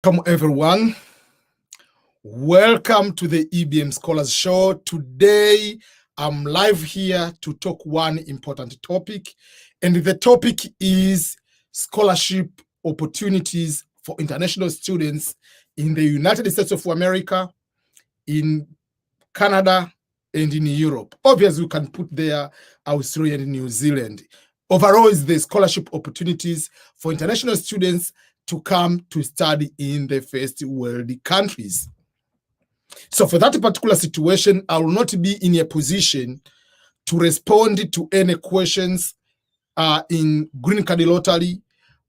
Welcome, everyone. Welcome to the EBM Scholars Show. Today, I'm live here to talk one important topic, and the topic is scholarship opportunities for international students in the United States of America, in Canada, and in Europe. Obviously, we can put there Australia and New Zealand. Overall, is the scholarship opportunities for international students to come to study in the first world countries. So for that particular situation, I will not be in a position to respond to any questions in green card lottery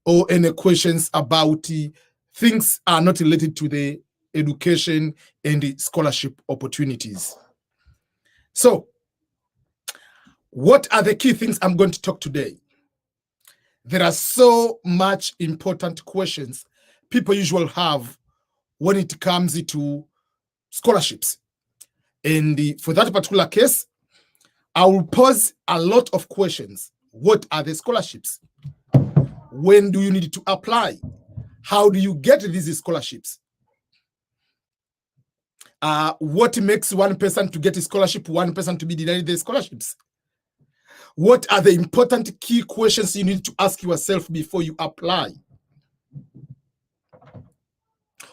or any questions about things are not related to the education and the scholarship opportunities. So what are the key things I'm going to talk today? There are so much important questions people usually have when it comes to scholarships. And for that particular case, I will pose a lot of questions. What are the scholarships? When do you need to apply? How do you get these scholarships? What makes one person to get a scholarship, one person to be denied the scholarships? What are the important key questions you need to ask yourself before you apply?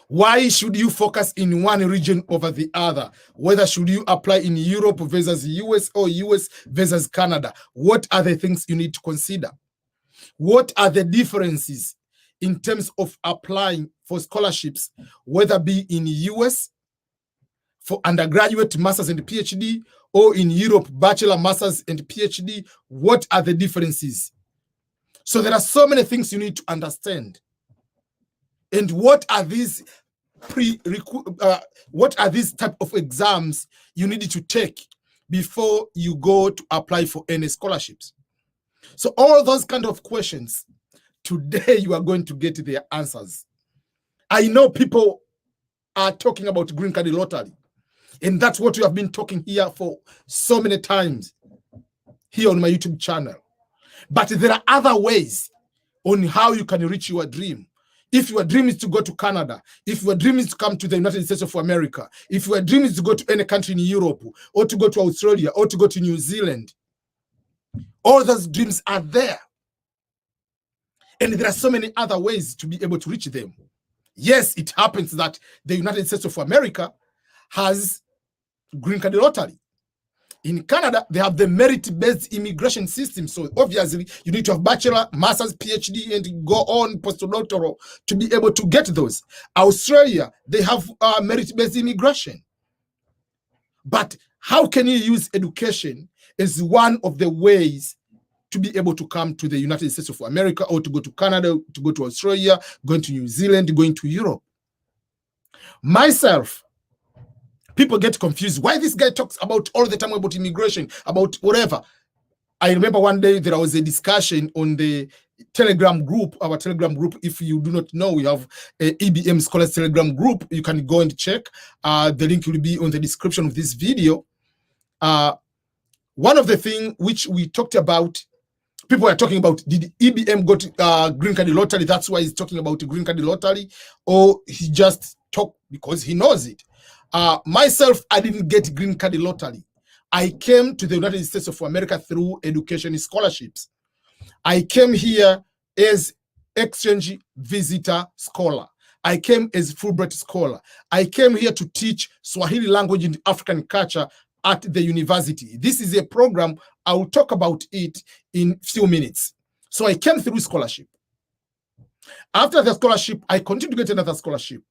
Why should you focus in one region over the other? Whether should you apply in Europe versus US or US versus Canada? What are the things you need to consider? What are the differences in terms of applying for scholarships, whether be in US for undergraduate, master's and PhD, or in Europe, bachelor, master's and PhD? What are the differences? So there are so many things you need to understand. And what are these type of exams you need to take before you go to apply for any scholarships? So all those kind of questions, today you are going to get their answers. I know people are talking about green card lottery, and that's what we have been talking here for so many times here on my YouTube channel. But there are other ways on how you can reach your dream. If your dream is to go to Canada, if your dream is to come to the United States of America, if your dream is to go to any country in Europe, or to go to Australia, or to go to New Zealand, all those dreams are there. And there are so many other ways to be able to reach them. Yes, it happens that the United States of America has green card lottery. In Canada, they have the merit-based immigration system. So obviously, you need to have bachelor, master's, PhD, and go on postdoctoral to be able to get those. Australia, they have merit-based immigration. But how can you use education as one of the ways to be able to come to the United States of America, or to go to Canada, to go to Australia, going to New Zealand, going to Europe? Myself, people get confused. Why this guy talks about all the time about immigration, about whatever. I remember one day there was a discussion on the Telegram group, our Telegram group. If you do not know, we have a EBM Scholars Telegram group. You can go and check. The link will be on the description of this video. One of the things which we talked about, people are talking about, did EBM go to green card lottery? That's why he's talking about green card lottery, or he just talked because he knows it. Myself, I didn't get green card lottery. I came to the United States of America through education scholarships. I came here as exchange visitor scholar. I came as Fulbright scholar. I came here to teach Swahili language and African culture at the university. This is a program. I will talk about it in a few minutes. So I came through scholarship. After the scholarship, I continued to get another scholarship.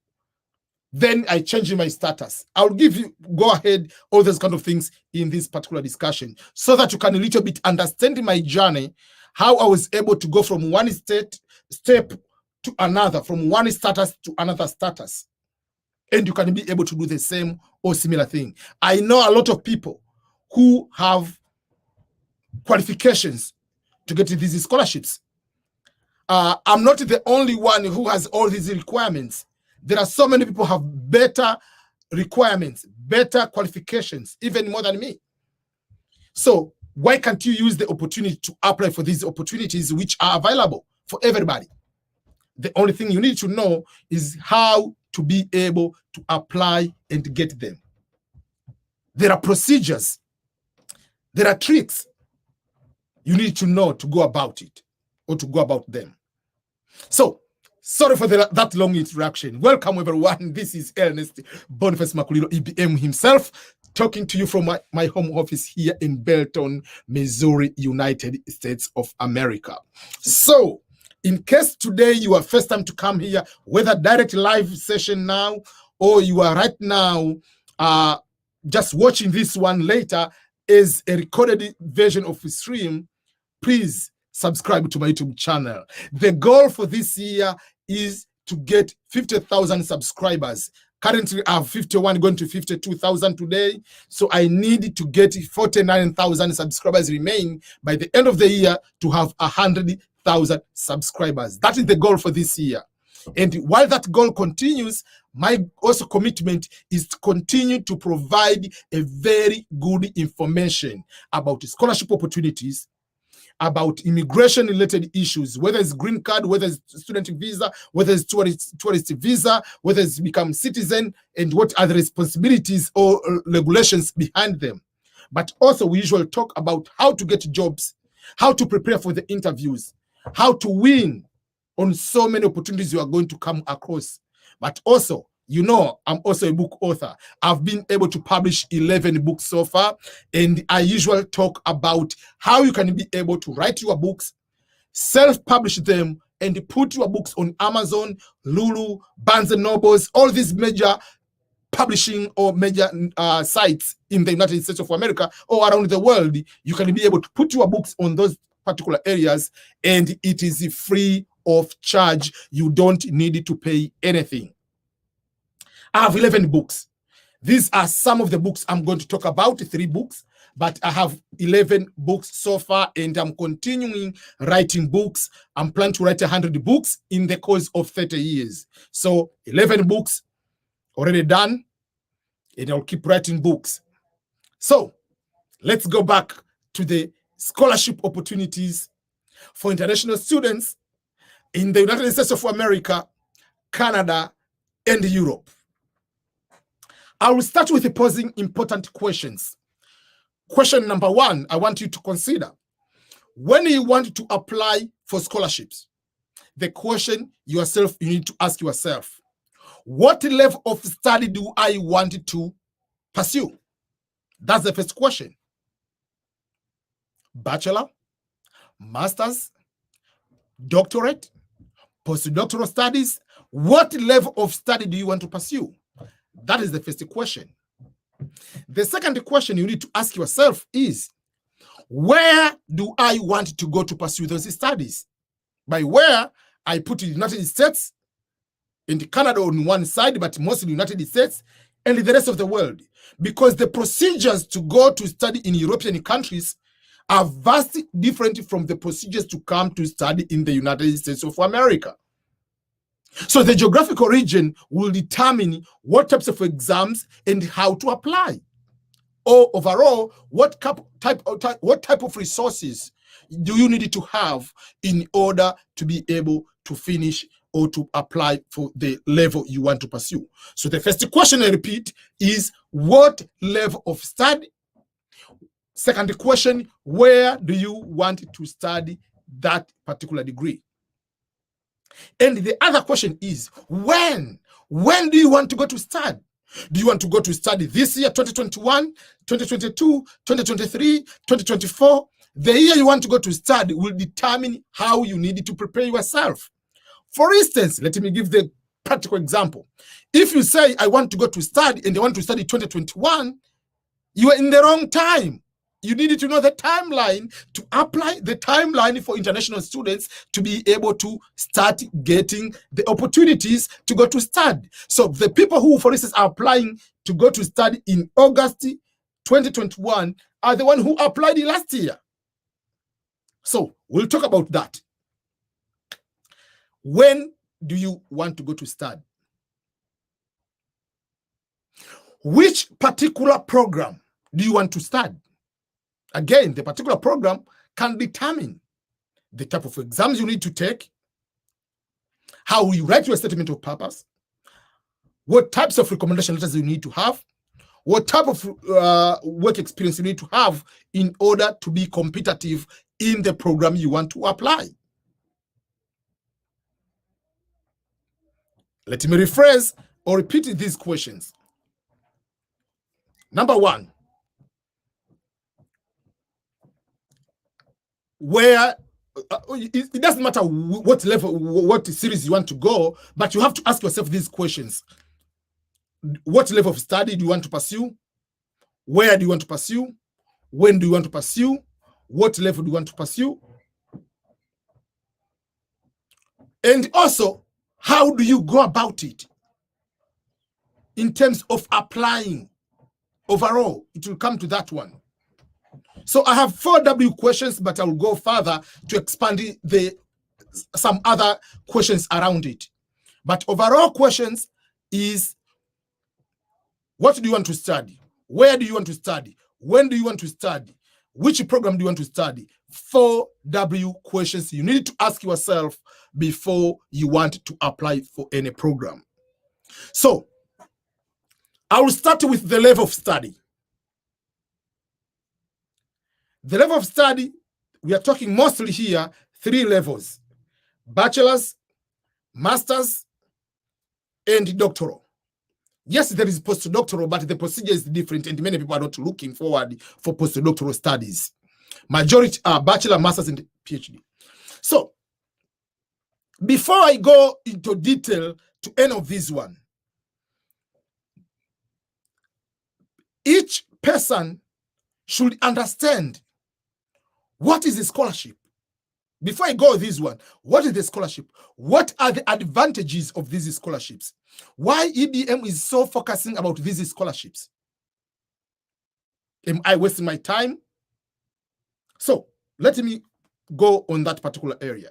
Then I changed my status. I'll give you, go ahead, all those kind of things in this particular discussion, so that you can a little bit understand my journey, how I was able to go from one step to another, from one status to another status. And you can be able to do the same or similar thing. I know a lot of people who have qualifications to get these scholarships. I'm not the only one who has all these requirements. There are so many people who have better requirements, better qualifications, even more than me. So why can't you use the opportunity to apply for these opportunities which are available for everybody? The only thing you need to know is how to be able to apply and get them. There are procedures. There are tricks you need to know to go about it or to go about them. So, sorry for that long introduction. Welcome, everyone. This is Ernest Boniface Makulilo, EBM himself, talking to you from my home office here in Belton, Missouri, United States of America. So, in case today you are first time to come here, whether direct live session now or you are right now just watching this one later as a recorded version of the stream, please subscribe to my YouTube channel. The goal for this year is to get 50,000 subscribers. Currently, I have 51, going to 52,000 today. So I need to get 49,000 subscribers remain by the end of the year to have 100,000 subscribers. That is the goal for this year. And while that goal continues, my also commitment is to continue to provide a very good information about scholarship opportunities, about immigration-related issues, whether it's green card, whether it's student visa, whether it's tourist visa, whether it's become citizen, and what are the responsibilities or regulations behind them. But also, we usually talk about how to get jobs, how to prepare for the interviews, how to win on so many opportunities you are going to come across. But also, you know, I'm also a book author. I've been able to publish 11 books so far, and I usually talk about how you can be able to write your books, self-publish them, and put your books on Amazon, Lulu, Barnes & Nobles, all these major publishing or major sites in the United States of America or around the world. You can be able to put your books on those particular areas, and it is free of charge. You don't need to pay anything. I have 11 books. These are some of the books I'm going to talk about, 3 books, but I have 11 books so far, and I'm continuing writing books. I'm planning to write 100 books in the course of 30 years. So 11 books already done, and I'll keep writing books. So let's go back to the scholarship opportunities for international students in the United States of America, Canada, and Europe. I will start with posing important questions. Question number 1, I want you to consider. When you want to apply for scholarships, the question you need to ask yourself, what level of study do I want to pursue? That's the first question. Bachelor, master's, doctorate, postdoctoral studies, what level of study do you want to pursue? That is the first question. The second question you need to ask yourself is, where do I want to go to pursue those studies? By where, I put the United States and Canada on one side, but mostly the United States and the rest of the world. Because the procedures to go to study in European countries are vastly different from the procedures to come to study in the United States of America. So the geographical region will determine what types of exams and how to apply. Or overall, what type of resources do you need to have in order to be able to finish or to apply for the level you want to pursue? So the first question, I repeat, is what level of study? Second question, where do you want to study that particular degree? And the other question is, when do you want to go to study? Do you want to go to study this year, 2021, 2022, 2023, 2024? The year you want to go to study will determine how you need to prepare yourself. For instance, let me give the practical example. If you say, I want to go to study and I want to study 2021, you are in the wrong time. You needed to know the timeline to apply the timeline for international students to be able to start getting the opportunities to go to study. So the people who, for instance, are applying to go to study in August 2021 are the ones who applied last year. So we'll talk about that. When do you want to go to study? Which particular program do you want to study? Again, the particular program can determine the type of exams you need to take, how you write your statement of purpose, what types of recommendation letters you need to have, what type of work experience you need to have in order to be competitive in the program you want to apply. Let me rephrase or repeat these questions. Number one, where it doesn't matter what level, what series you want to go, but you have to ask yourself these questions. What level of study do you want to pursue? Where do you want to pursue? When do you want to pursue? What level do you want to pursue? And also, how do you go about it in terms of applying overall? It will come to that one. So I have 4 W questions, but I will go further to expand some other questions around it. But overall questions is, what do you want to study? Where do you want to study? When do you want to study? Which program do you want to study? 4 W questions you need to ask yourself before you want to apply for any program. So I will start with the level of study. The level of study, we are talking mostly here 3 levels: bachelor's, master's, and doctoral. Yes, there is postdoctoral, but the procedure is different, and many people are not looking forward for postdoctoral studies. Majority are bachelor, master's, and Ph.D. So before I go into detail to any of these one, each person should understand what is a scholarship. Before I go this one, what is the scholarship? What are the advantages of these scholarships? Why EBM is so focusing about these scholarships? Am I wasting my time? So let me go on that particular area.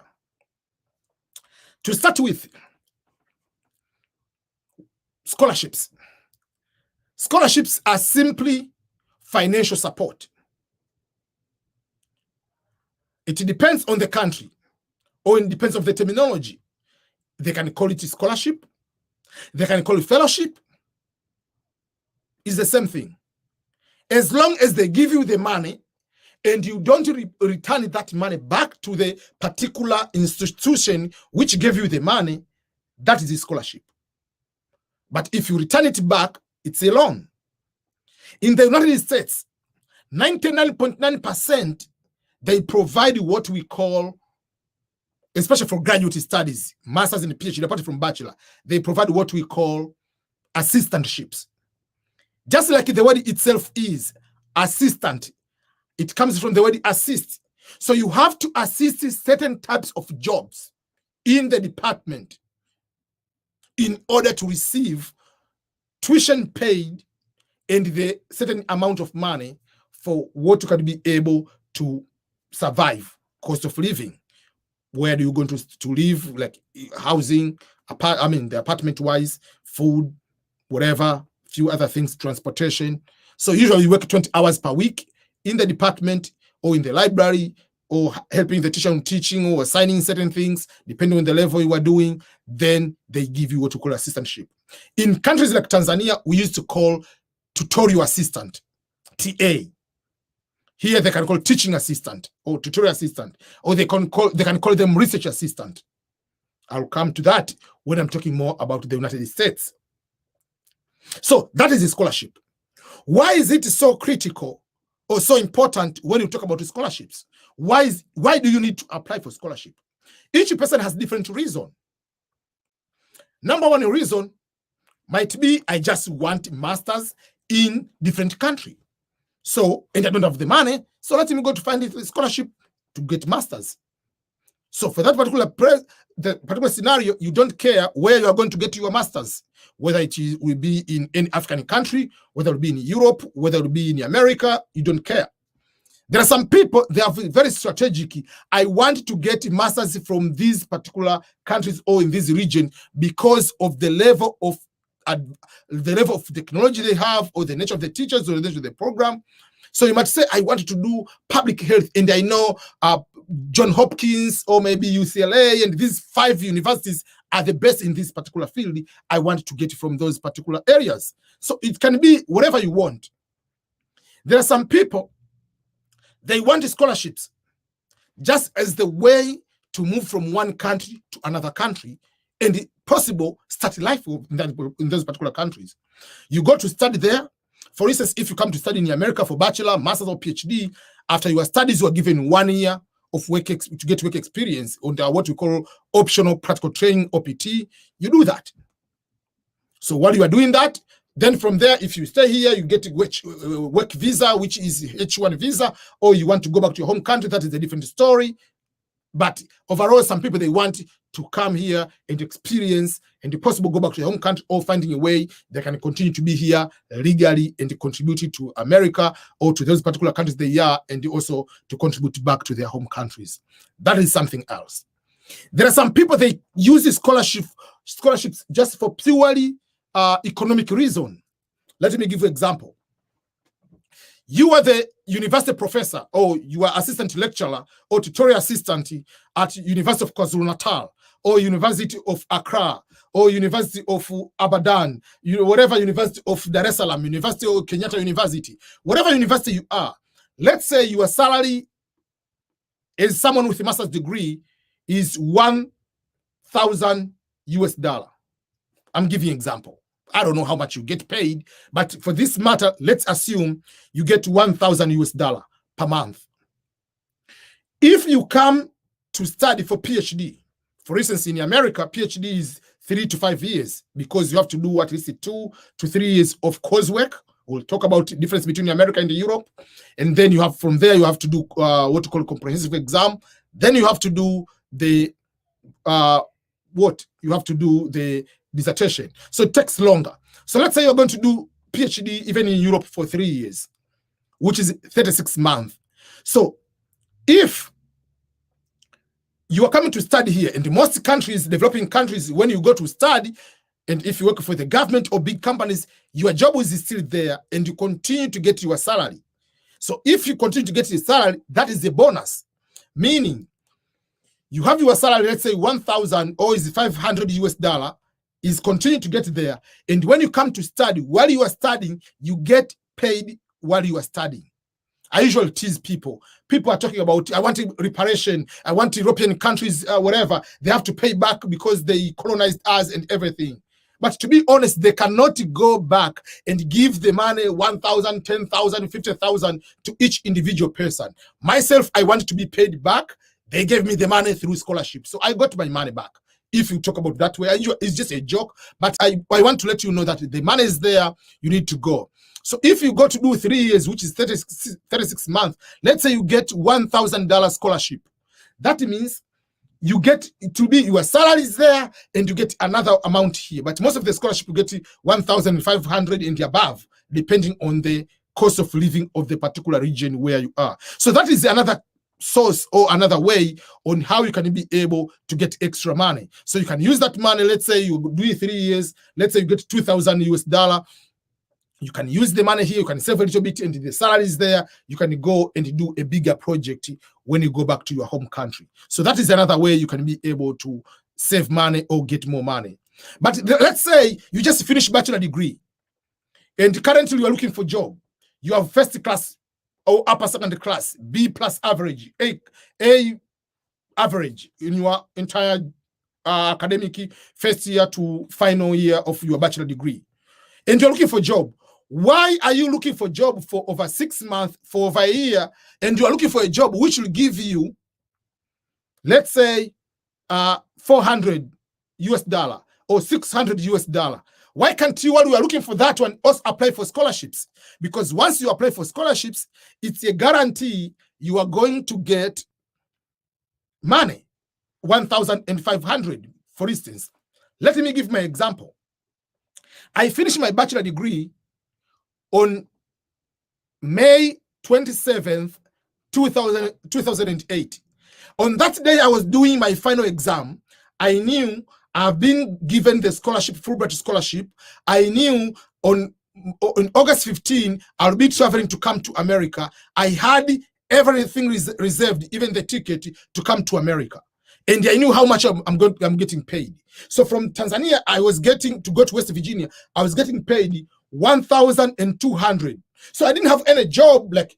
To start with, scholarships. Scholarships are simply financial support. It depends on the country, or it depends on the terminology. They can call it a scholarship. They can call it fellowship. It's the same thing. As long as they give you the money and you don't return that money back to the particular institution which gave you the money, that is a scholarship. But if you return it back, it's a loan. In the United States, 99.9%, they provide what we call, especially for graduate studies, master's and PhD, apart from bachelor, they provide what we call assistantships. Just like the word itself is assistant, it comes from the word assist. So you have to assist certain types of jobs in the department in order to receive tuition paid and the certain amount of money for what you can be able to survive, cost of living. Where are you going to live, like housing, the apartment wise, food, whatever, few other things, transportation. So usually you work 20 hours per week in the department or in the library or helping the teacher on teaching or assigning certain things, depending on the level you are doing. Then they give you what we call assistantship. In countries like Tanzania, we used to call tutorial assistant, TA. Here they can call teaching assistant or tutorial assistant, or they can call them research assistant. I'll come to that when I'm talking more about the United States. So that is a scholarship. Why is it so critical or so important when you talk about scholarships? Why do you need to apply for scholarship? Each person has different reason. Number one reason might be, I just want masters in different country. So, and I don't have the money, so let me go to find a scholarship to get masters. So for that particular scenario, you don't care where you are going to get your masters, whether it will be in any African country, whether it will be in Europe, whether it will be in America, you don't care. There are some people, they are very strategic. I want to get masters from these particular countries or in this region because of the level of technology they have, or the nature of the teachers, or the nature of the program. So you might say, I want to do public health, and I know John Hopkins or maybe UCLA, and these 5 universities are the best in this particular field. I want to get from those particular areas. So it can be whatever you want. There are some people, they want scholarships just as the way to move from one country to another country, and if possible, start life in those particular countries. You go to study there. For instance, if you come to study in America for bachelor, master's, or PhD, after your studies, you are given 1 year of work to get work experience under what we call optional practical training, OPT. You do that. So while you are doing that, then from there, if you stay here, you get work visa, which is H1 visa, or you want to go back to your home country, that is a different story. But overall, some people, they want to come here and experience, and if possible, go back to their home country, or finding a way they can continue to be here legally and contributing to America or to those particular countries they are, and also to contribute back to their home countries. That is something else. There are some people, they use scholarships just for purely economic reason. Let me give you an example. You are the university professor, or you are assistant lecturer or tutorial assistant at University of KwaZulu-Natal, or University of Accra, or University of Abadan, whatever University of Dar es Salaam, University of Kenyatta University, whatever university you are. Let's say your salary as someone with a master's degree is $1,000. I'm giving you an example. I don't know how much you get paid, but for this matter, let's assume you get $1,000 per month. If you come to study for PhD, for instance, in America, PhD is 3 to 5 years, because you have to do at least 2 to 3 years of coursework. We'll talk about the difference between America and Europe. And then you have, from there, you have to do what you call comprehensive exam. Then you have to do the, the dissertation. So it takes longer. So let's say you're going to do PhD even in Europe for 3 years, which is 36 months. So if you are coming to study here, and most countries, developing countries, when you go to study, and if you work for the government or big companies, your job is still there, and you continue to get your salary. So if you continue to get your salary, that is a bonus, meaning you have your salary, let's say 1,000 or is $500 is continue to get there. And when you come to study, while you are studying, you get paid while you are studying. I usually tease people. People are talking about, I want reparation, I want European countries, whatever. They have to pay back because they colonized us and everything. But to be honest, they cannot go back and give the money 1,000, 10,000, 50,000 to each individual person. Myself, I want to be paid back. They gave me the money through scholarship. So I got my money back. If you talk about that way, it's just a joke. But I want to let you know that the money is there. You need to go. So if you go to do 3 years, which is 36 months, let's say you get $1,000 scholarship. That means you get to be, your salary is there, and you get another amount here. But most of the scholarship, you get 1,500 and above, depending on the cost of living of the particular region where you are. So that is another source or another way on how you can be able to get extra money. So you can use that money. Let's say you do 3 years. Let's say you get $2,000. You can use the money here. You can save a little bit, and the salary is there. You can go and do a bigger project when you go back to your home country. So that is another way you can be able to save money or get more money. But let's say you just finished bachelor degree, and currently you are looking for a job. You have first class or upper secondary class, B+ average, A average in your entire academic first year to final year of your bachelor degree. And you're looking for a job. Why are you looking for a job for over 6 months, for over a year, and you are looking for a job which will give you, let's say, $400 or $600? Why can't you, while you are looking for that one, also apply for scholarships? Because once you apply for scholarships, it's a guarantee you are going to get money, 1,500, for instance. Let me give my example. I finished my bachelor degree on May 27th, 2008. On that day, I was doing my final exam. I knew I've been given the scholarship, Fulbright scholarship. I knew on August 15, I'll be traveling to come to America. I had everything is reserved, even the ticket to come to America. And I knew how much I'm getting paid. So from Tanzania, I was getting to go to West Virginia. I was getting paid $1,200. So I didn't have any job, like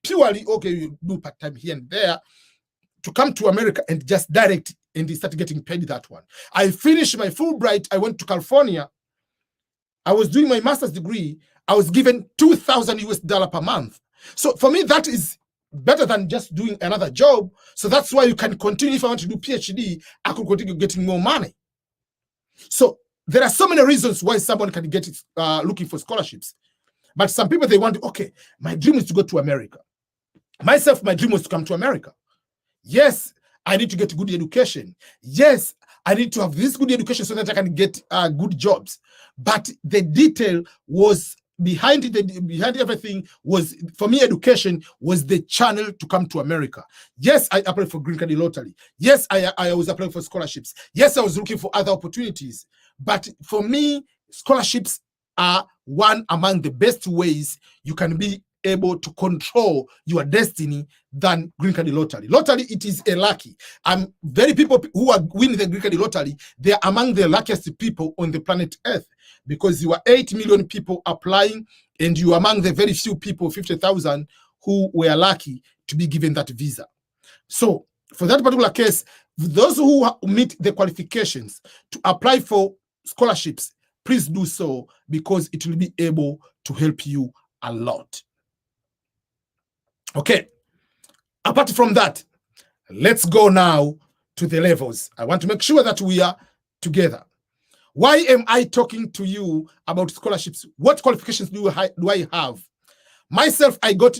purely, okay, you do part-time here and there, to come to America and just direct and start getting paid that one. I finished my Fulbright. I went to California. I was doing my master's degree. I was given $2,000 per month. So for me, that is better than just doing another job. So that's why you can continue. If I want to do PhD, I could continue getting more money. So there are so many reasons why someone can get it looking for scholarships. But some people, they want, okay, my dream is to go to America. Myself, my dream was to come to America. Yes, I need to get good education. Yes, I need to have this good education so that I can get good jobs. But the detail was behind it, behind everything was, for me, education was the channel to come to America. Yes, I applied for green card lottery. Yes, I was applying for scholarships. Yes, I was looking for other opportunities. But for me, scholarships are one among the best ways you can be able to control your destiny than green card lottery. Lottery, it is a lucky. Very people who are winning the green card lottery, they are among the luckiest people on the planet Earth, because you are 8 million people applying, and you are among the very few people, 50,000, who were lucky to be given that visa. So for that particular case, those who meet the qualifications to apply for scholarships, please do so, because it will be able to help you a lot. Okay, apart from that, let's go now to the levels. I want to make sure that we are together. Why am I talking to you about scholarships? What qualifications do I have? Myself, I got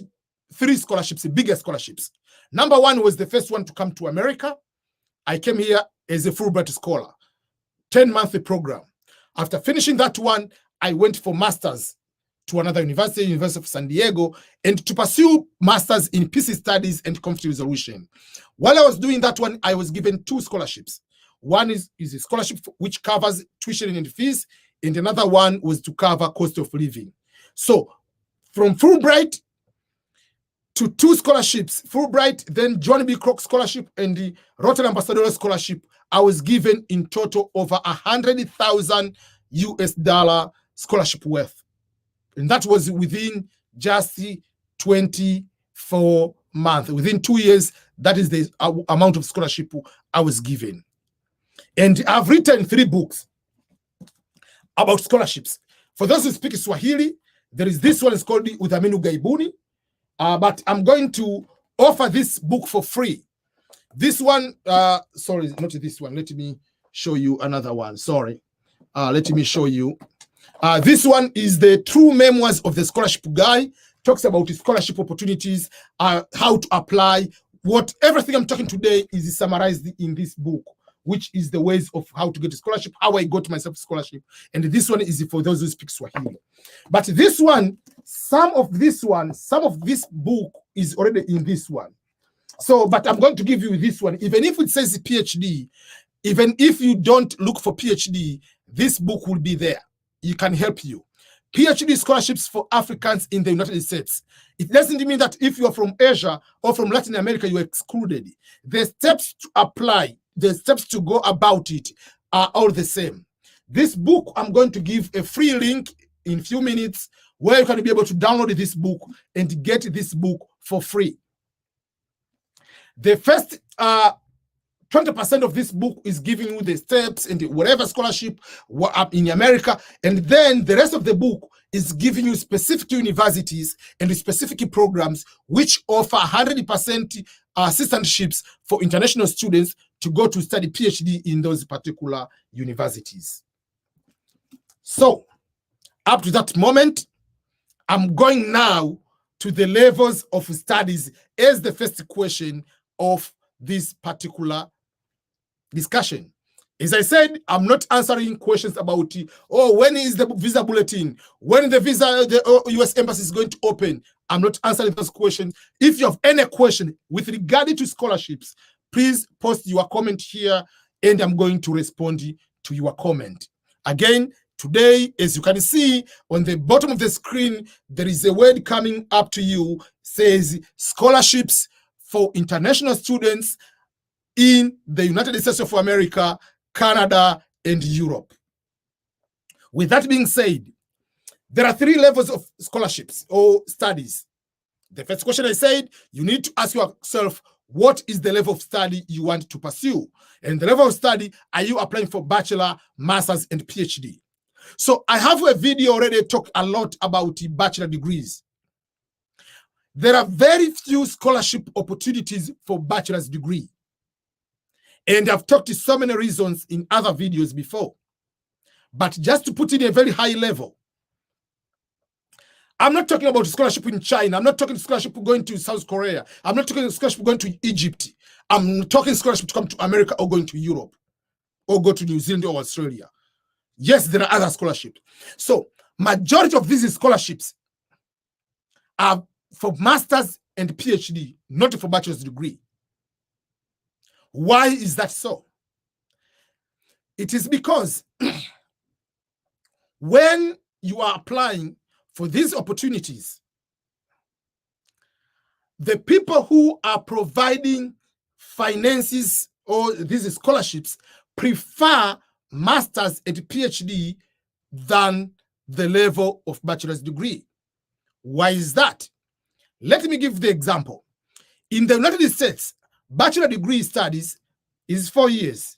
3 scholarships, bigger scholarships. Number 1 was the first one to come to America. I came here as a Fulbright scholar, 10-month program. After finishing that one, I went for master's to another university, University of San Diego, and to pursue masters in peace studies and conflict resolution. While I was doing that one, I was given 2 scholarships. One is a scholarship which covers tuition and fees, and another one was to cover cost of living. So from Fulbright to 2 scholarships, Fulbright, then John B. Kroc Scholarship and the Rotary Ambassadorial Scholarship, I was given in total over $100,000 scholarship worth. And that was within just 24 months. Within 2 years, that is the amount of scholarship I was given. And I've written 3 books about scholarships. For those who speak Swahili, there is this one, it's called Udhamini Ughaibuni. But I'm going to offer this book for free. This one, sorry, not this one. Let me show you another one. Sorry. Let me show you. This one is the true memoirs of the scholarship guy. Talks about scholarship opportunities, how to apply. Everything I'm talking today is summarized in this book, which is the ways of how to get a scholarship, how I got myself a scholarship. And this one is for those who speak Swahili. But this one, some of this book is already in this one. So, but I'm going to give you this one. Even if it says PhD, even if you don't look for PhD, this book will be there. It can help you. PhD scholarships for Africans in the United States. It doesn't mean that if you're from Asia or from Latin America, you're excluded. The steps to apply, the steps to go about it are all the same. This book, I'm going to give a free link in a few minutes where you can be able to download this book and get this book for free. The first 20% of this book is giving you the steps and whatever scholarship in America. And then the rest of the book is giving you specific universities and specific programs which offer 100% assistantships for international students to go to study PhD in those particular universities. So up to that moment, I'm going now to the levels of studies as the first question of this particular discussion. As I said, I'm not answering questions about, when is the visa bulletin? When the US embassy is going to open? I'm not answering those questions. If you have any question with regard to scholarships, please post your comment here and I'm going to respond to your comment. Again, today, as you can see on the bottom of the screen, there is a word coming up to you says scholarships for international students in the United States of America, Canada, and Europe. With that being said, there are 3 levels of scholarships or studies. The first question I said, you need to ask yourself, what is the level of study you want to pursue? And the level of study, are you applying for bachelor, master's, and PhD? So I have a video already talk a lot about bachelor degrees. There are very few scholarship opportunities for bachelor's degree. And I've talked to so many reasons in other videos before. But just to put it in a very high level, I'm not talking about scholarship in China. I'm not talking scholarship going to South Korea. I'm not talking scholarship going to Egypt. I'm talking scholarship to come to America or going to Europe or go to New Zealand or Australia. Yes, there are other scholarships. So majority of these scholarships are for master's and PhD, not for bachelor's degree. Why is that so? It is because when you are applying for these opportunities, the people who are providing finances or these scholarships prefer master's and PhD than the level of bachelor's degree. Why is that? Let me give the example. In the United States, bachelor degree studies is 4 years.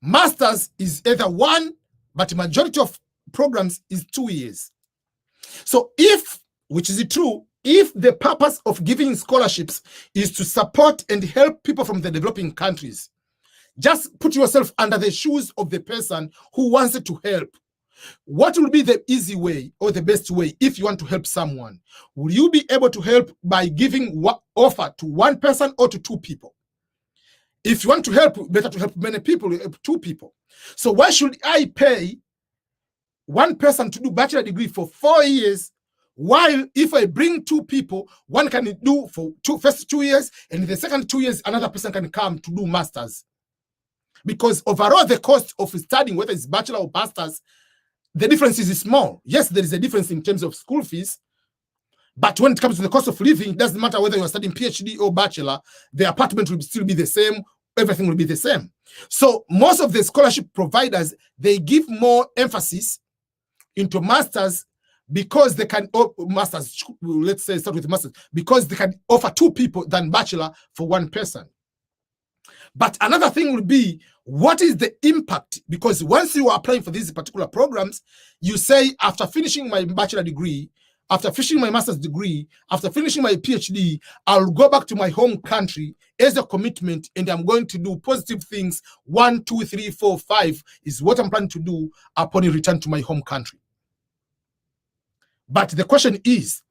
Master's is either 1, but majority of programs is 2 years. So if, which is true, if the purpose of giving scholarships is to support and help people from the developing countries, just put yourself under the shoes of the person who wants to help. What will be the easy way or the best way if you want to help someone? Will you be able to help by giving offer to 1 person or to 2 people? If you want to help, better to help many people, 2 people. So why should I pay 1 person to do bachelor degree for 4 years, while if I bring 2 people, one can do for first 2 years, and in the second 2 years, another person can come to do masters? Because overall, the cost of studying, whether it's bachelor or masters, the difference is small. Yes, there is a difference in terms of school fees, but when it comes to the cost of living, it doesn't matter whether you're studying PhD or bachelor, the apartment will still be the same, everything will be the same. So most of the scholarship providers, they give more emphasis into masters because they can, masters, let's say start with masters, because they can offer 2 people than bachelor for 1 person. But another thing will be, what is the impact? Because once you are applying for these particular programs, you say, after finishing my bachelor degree, after finishing my master's degree, after finishing my PhD, I'll go back to my home country as a commitment, and I'm going to do positive things. 1, 2, 3, 4, 5 is what I'm planning to do upon a return to my home country. But the question is,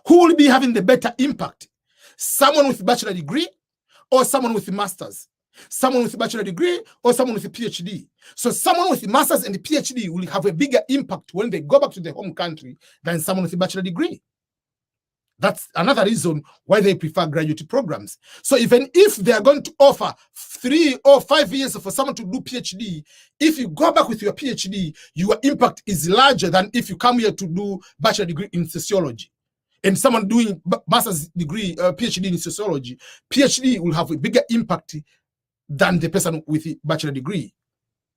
who will be having the better impact? Someone with a bachelor degree or someone with a master's? Someone with a bachelor degree or someone with a PhD? So someone with a master's and a PhD will have a bigger impact when they go back to their home country than someone with a bachelor degree. That's another reason why they prefer graduate programs. So even if they are going to offer 3 or 5 years for someone to do PhD, if you go back with your PhD, your impact is larger than if you come here to do bachelor degree in sociology. And someone doing master's degree, PhD in sociology, PhD will have a bigger impact than the person with a bachelor degree.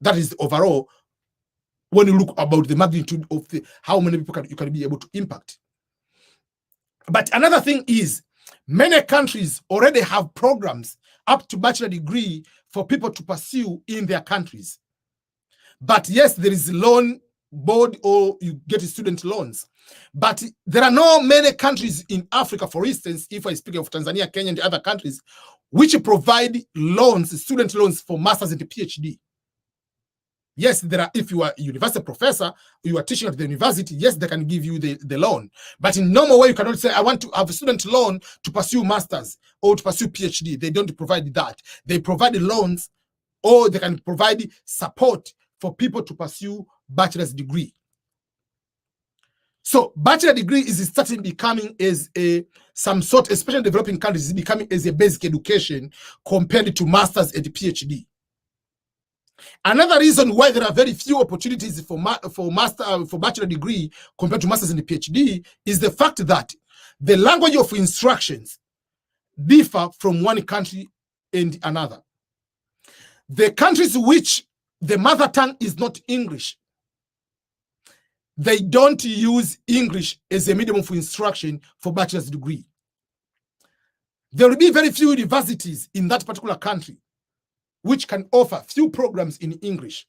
That is overall, when you look about the magnitude of how many people you can be able to impact. But another thing is, many countries already have programs up to bachelor degree for people to pursue in their countries. But yes, there is a loan board or you get student loans. But there are not many countries in Africa, for instance, if I speak of Tanzania, Kenya, and the other countries, which provide loans, student loans for masters and PhD. Yes, there are, if you are a university professor, you are teaching at the university, yes, they can give you the loan. But in normal way, you cannot say, I want to have a student loan to pursue masters or to pursue PhD. They don't provide that. They provide loans, or they can provide support for people to pursue bachelor's degree. So bachelor degree is starting becoming as some sort, especially in developing countries, is becoming as a basic education compared to masters and PhD. Another reason why there are very few opportunities for bachelor degree compared to masters and PhD is the fact that the language of instructions differ from one country and another. The countries which the mother tongue is not English, they don't use English as a medium of instruction for bachelor's degree. There will be very few universities in that particular country which can offer few programs in English.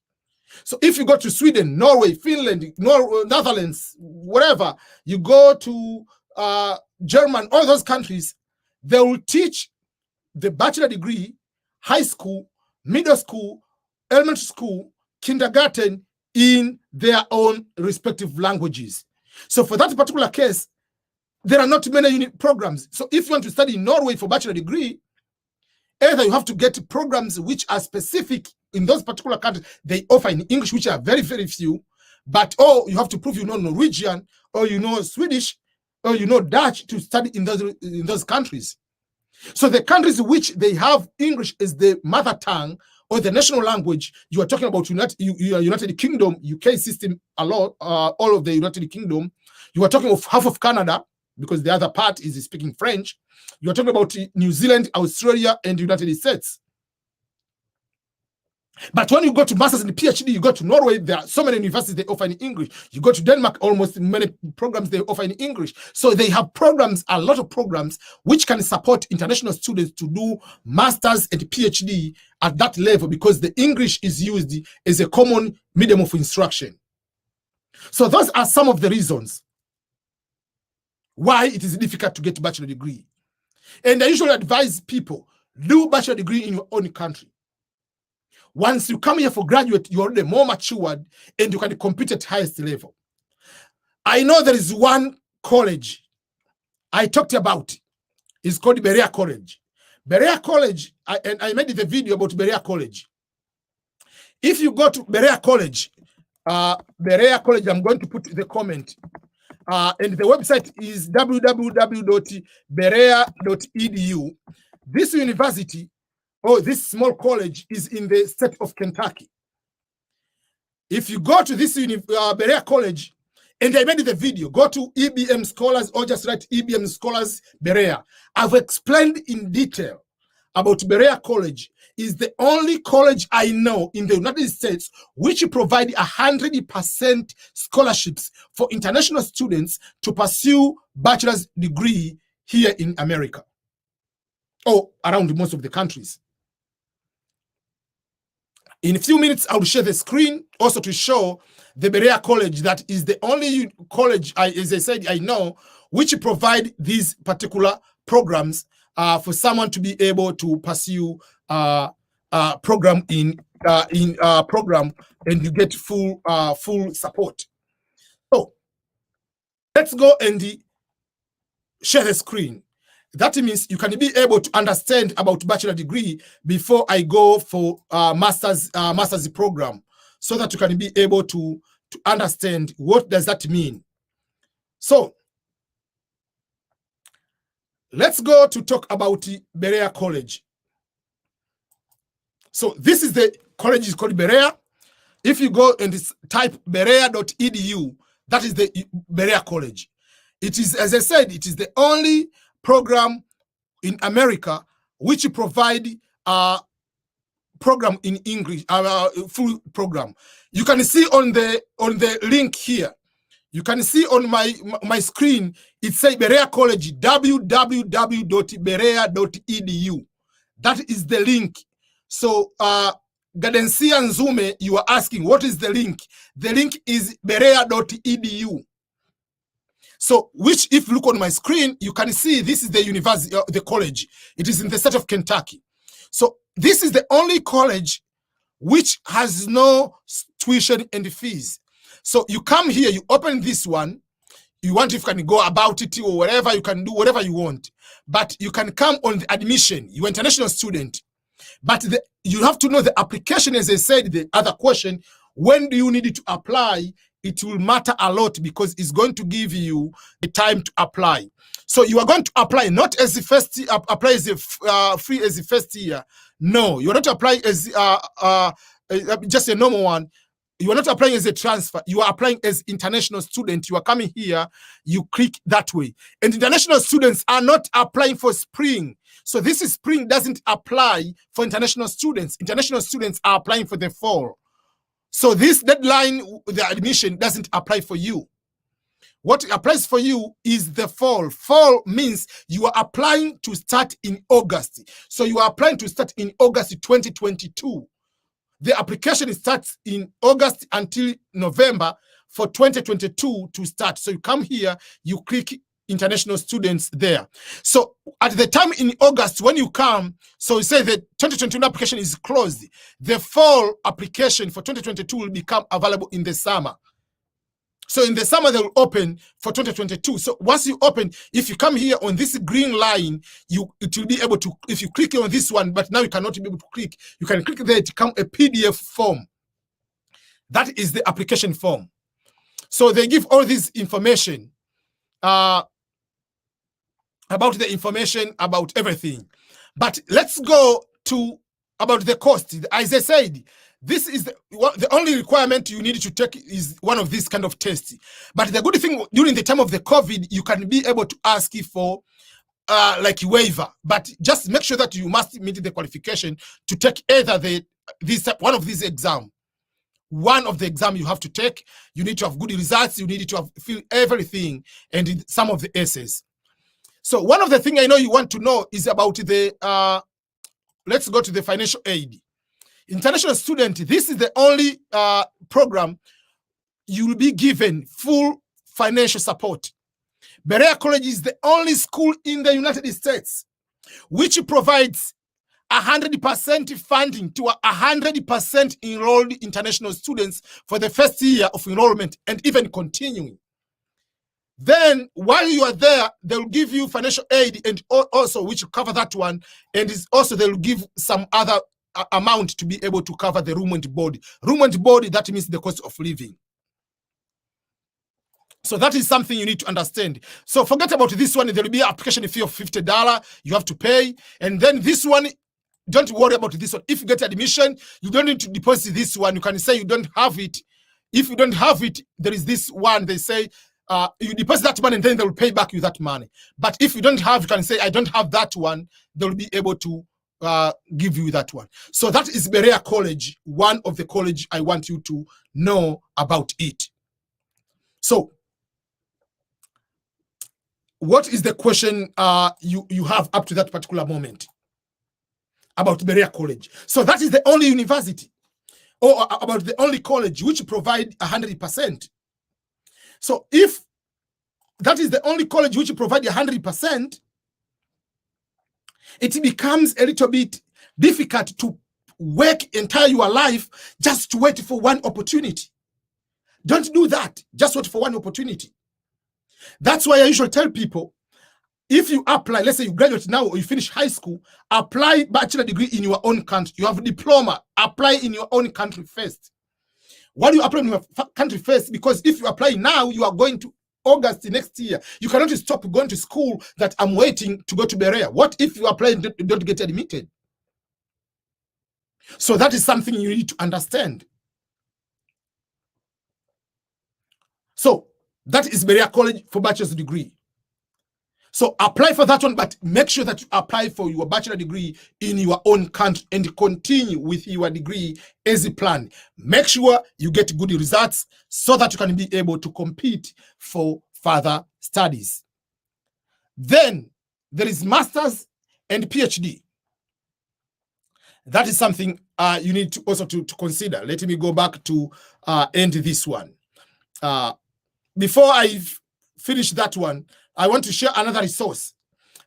So if you go to Sweden, Norway, Finland, Netherlands, wherever, you go to German, all those countries, they will teach the bachelor degree, high school, middle school, elementary school, kindergarten in their own respective languages. So for that particular case, there are not many unit programs. So if you want to study in Norway for bachelor degree, either you have to get programs which are specific in those particular countries, they offer in English, which are very, very few, but or you have to prove you know Norwegian, or you know Swedish, or you know Dutch to study in those countries. So the countries which they have English as the mother tongue or the national language, you are talking about United Kingdom, UK system a lot, all of the United Kingdom. You are talking of half of Canada, because the other part is speaking French. You are talking about New Zealand, Australia, and the United States. But when you go to masters and PhD, you go to Norway, there are so many universities they offer in English. You go to Denmark, almost many programs they offer in English. So they have programs, a lot of programs, which can support international students to do masters and PhD at that level, because the English is used as a common medium of instruction. So those are some of the reasons why it is difficult to get a bachelor degree. And I usually advise people, do bachelor degree in your own country. Once you come here for graduate, you're already more matured and you can compete at highest level. I know there is one college I talked about. It's called Berea College. Berea College, I made the video about Berea College. If you go to Berea College, I'm going to put the comment. And the website is www.berea.edu. This university, this small college, is in the state of Kentucky. If you go to this Berea College, and I made the video, go to EBM Scholars or just write EBM Scholars Berea. I've explained in detail about Berea College. Is the only college I know in the United States which provide 100% scholarships for international students to pursue bachelor's degree here in America, or around most of the countries. In a few minutes, I will share the screen also to show the Berea College. That is the only college, as I said, I know, which provide these particular programs for someone to be able to pursue program program, and you get full support. So let's go and share the screen. That means you can be able to understand about bachelor degree before I go for master's program, so that you can be able to understand what does that mean. So let's go to talk about Berea College. So this is the college, is called Berea. If you go and type berea.edu, that is the Berea College. It is, as I said, it is the only program in America which provide a program in English, full program. You can see on the link here. You can see on my screen, it says Berea College, www.berea.edu. That is the link. So Gadensia Nzume, you are asking, what is the link? The link is berea.edu. So, which, if you look on my screen, you can see this is the university, the college. It is in the state of Kentucky. So this is the only college which has no tuition and fees. So you come here, you open this one. You want, if you can go about it or whatever, you can do whatever you want. But you can come on the admission. You're an international student. But you have to know the application, as I said, the other question, when do you need to apply? It will matter a lot, because it's going to give you the time to apply. So you are going to apply not as the first year, apply as free as the first year. No, you're not apply as just a normal one. you are not applying as a transfer, you are applying as international student. You are coming here, you click that way. And international students are not applying for spring. So this spring doesn't apply for international students. International students are applying for the fall. So this deadline, the admission doesn't apply for you. What applies for you is the fall. Fall means you are applying to start in August. So you are applying to start in August 2022. The application starts in August until November for 2022 to start. So you come here, you click international students there. So at the time in August, when you come, so you say the 2022 application is closed. The fall application for 2022 will become available in the summer. So in the summer, they will open for 2022. So once you open, if you come here on this green line, it will be able to, if you click on this one, but now you cannot be able to click, you can click there to come a PDF form. That is the application form. So they give all this information about the information about everything. But let's go to about the cost. As I said, this is the only requirement you need to take is one of these kind of tests. But the good thing, during the time of the COVID, you can be able to ask for like waiver. But just make sure that you must meet the qualification to take either one of these exams. One of the exams you have to take, you need to have good results, you need to have fill everything and some of the essays. So one of the things I know you want to know is about the, let's go to the financial aid. International student, this is the only program you will be given full financial support. Berea College is the only school in the United States which provides 100% funding to 100% enrolled international students for the first year of enrollment and even continuing. Then while you are there, they will give you financial aid and also which will cover that one, and is also they will give some other amount to be able to cover the room and board. Room and board, that means the cost of living. So that is something you need to understand. So forget about this one. There will be an application fee of $50 you have to pay. And then this one, don't worry about this one. If you get admission, you don't need to deposit this one. You can say you don't have it. If you don't have it, there is this one. They say you deposit that money and then they will pay back you that money. But if you don't have, you can say I don't have that one. They will be able to give you that one. So that is Berea College, one of the college I want you to know about it. So what is the question you have up to that particular moment about Berea College? So that is the only university or about the only college which provide 100%. So if that is the only college which provide 100%, it becomes a little bit difficult to work entire your life just to wait for one opportunity. Don't do that. Just wait for one opportunity. That's why I usually tell people, if you apply, let's say you graduate now or you finish high school, apply bachelor degree in your own country. You have a diploma, apply in your own country first. Why do you apply in your country first? Because if you apply now, you are going to August next year. You cannot stop going to school that I'm waiting to go to Berea. What if you apply and don't get admitted? So that is something you need to understand. So that is Berea College for bachelor's degree. So apply for that one, but make sure that you apply for your bachelor degree in your own country and continue with your degree as a plan. Make sure you get good results so that you can be able to compete for further studies. Then there is master's and PhD. That is something you need to also to consider. Let me go back to end this one. Before I finish that one, I want to share another resource.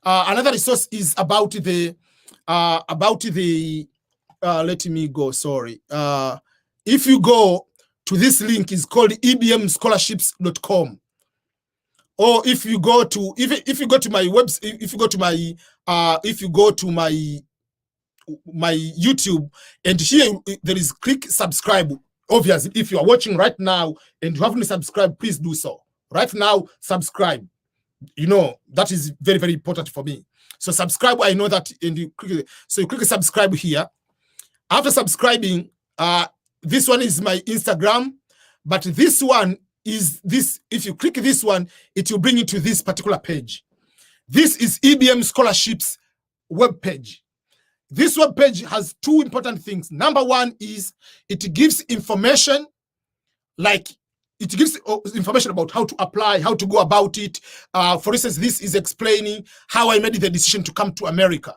Another resource is about the let me go, sorry. If you go to this link, is called ebmscholarships.com. Or if you go to if you go to my website, if you go to my YouTube, and here there is click subscribe. Obviously, if you are watching right now and you haven't subscribed, please do so. Right now, subscribe. You know, that is very, very important for me. So subscribe, I know that, and you click subscribe here. After subscribing, This one is my Instagram, but this one is this. If you click this one, it will bring you to this particular page. This is EBM Scholarships web page. This web page has two important things. Number one is it gives information, like it gives information about how to apply, how to go about it. For instance, this is explaining how I made the decision to come to America.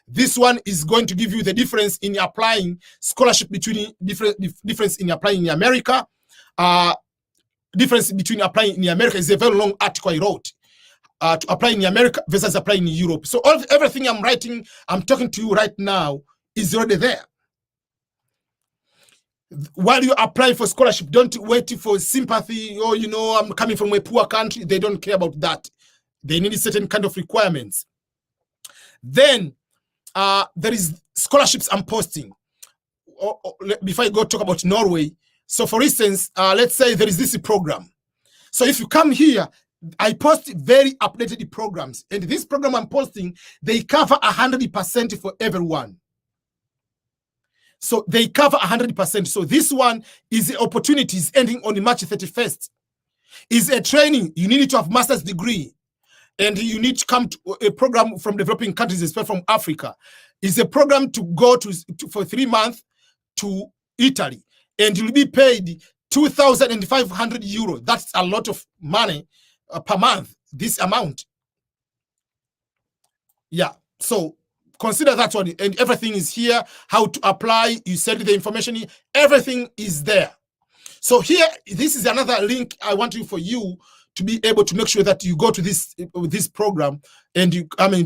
This one is going to give you the difference in applying scholarship between difference in applying in America. Difference between applying in America is a very long article I wrote. To apply in America versus applying in Europe. So everything I'm writing, I'm talking to you right now, is already there. While you apply for scholarship, don't wait for sympathy, or, you know, I'm coming from a poor country. They don't care about that. They need certain kind of requirements. Then there is scholarships I'm posting. Before I go talk about Norway. So for instance, let's say there is this program. So if you come here, I post very updated programs, and this program I'm posting, they cover 100% for everyone. So they cover 100%. So this one is the opportunities ending on March 31st. Is a training. You need to have master's degree, and you need to come to a program from developing countries, especially from Africa. Is a program to go to for 3 months to Italy, and you'll be paid 2,500 euro. That's a lot of money per month, this amount. Yeah, so consider that one, and everything is here. How to apply, you send the information, everything is there. So here, this is another link I want for you to be able to make sure that you go to this program, and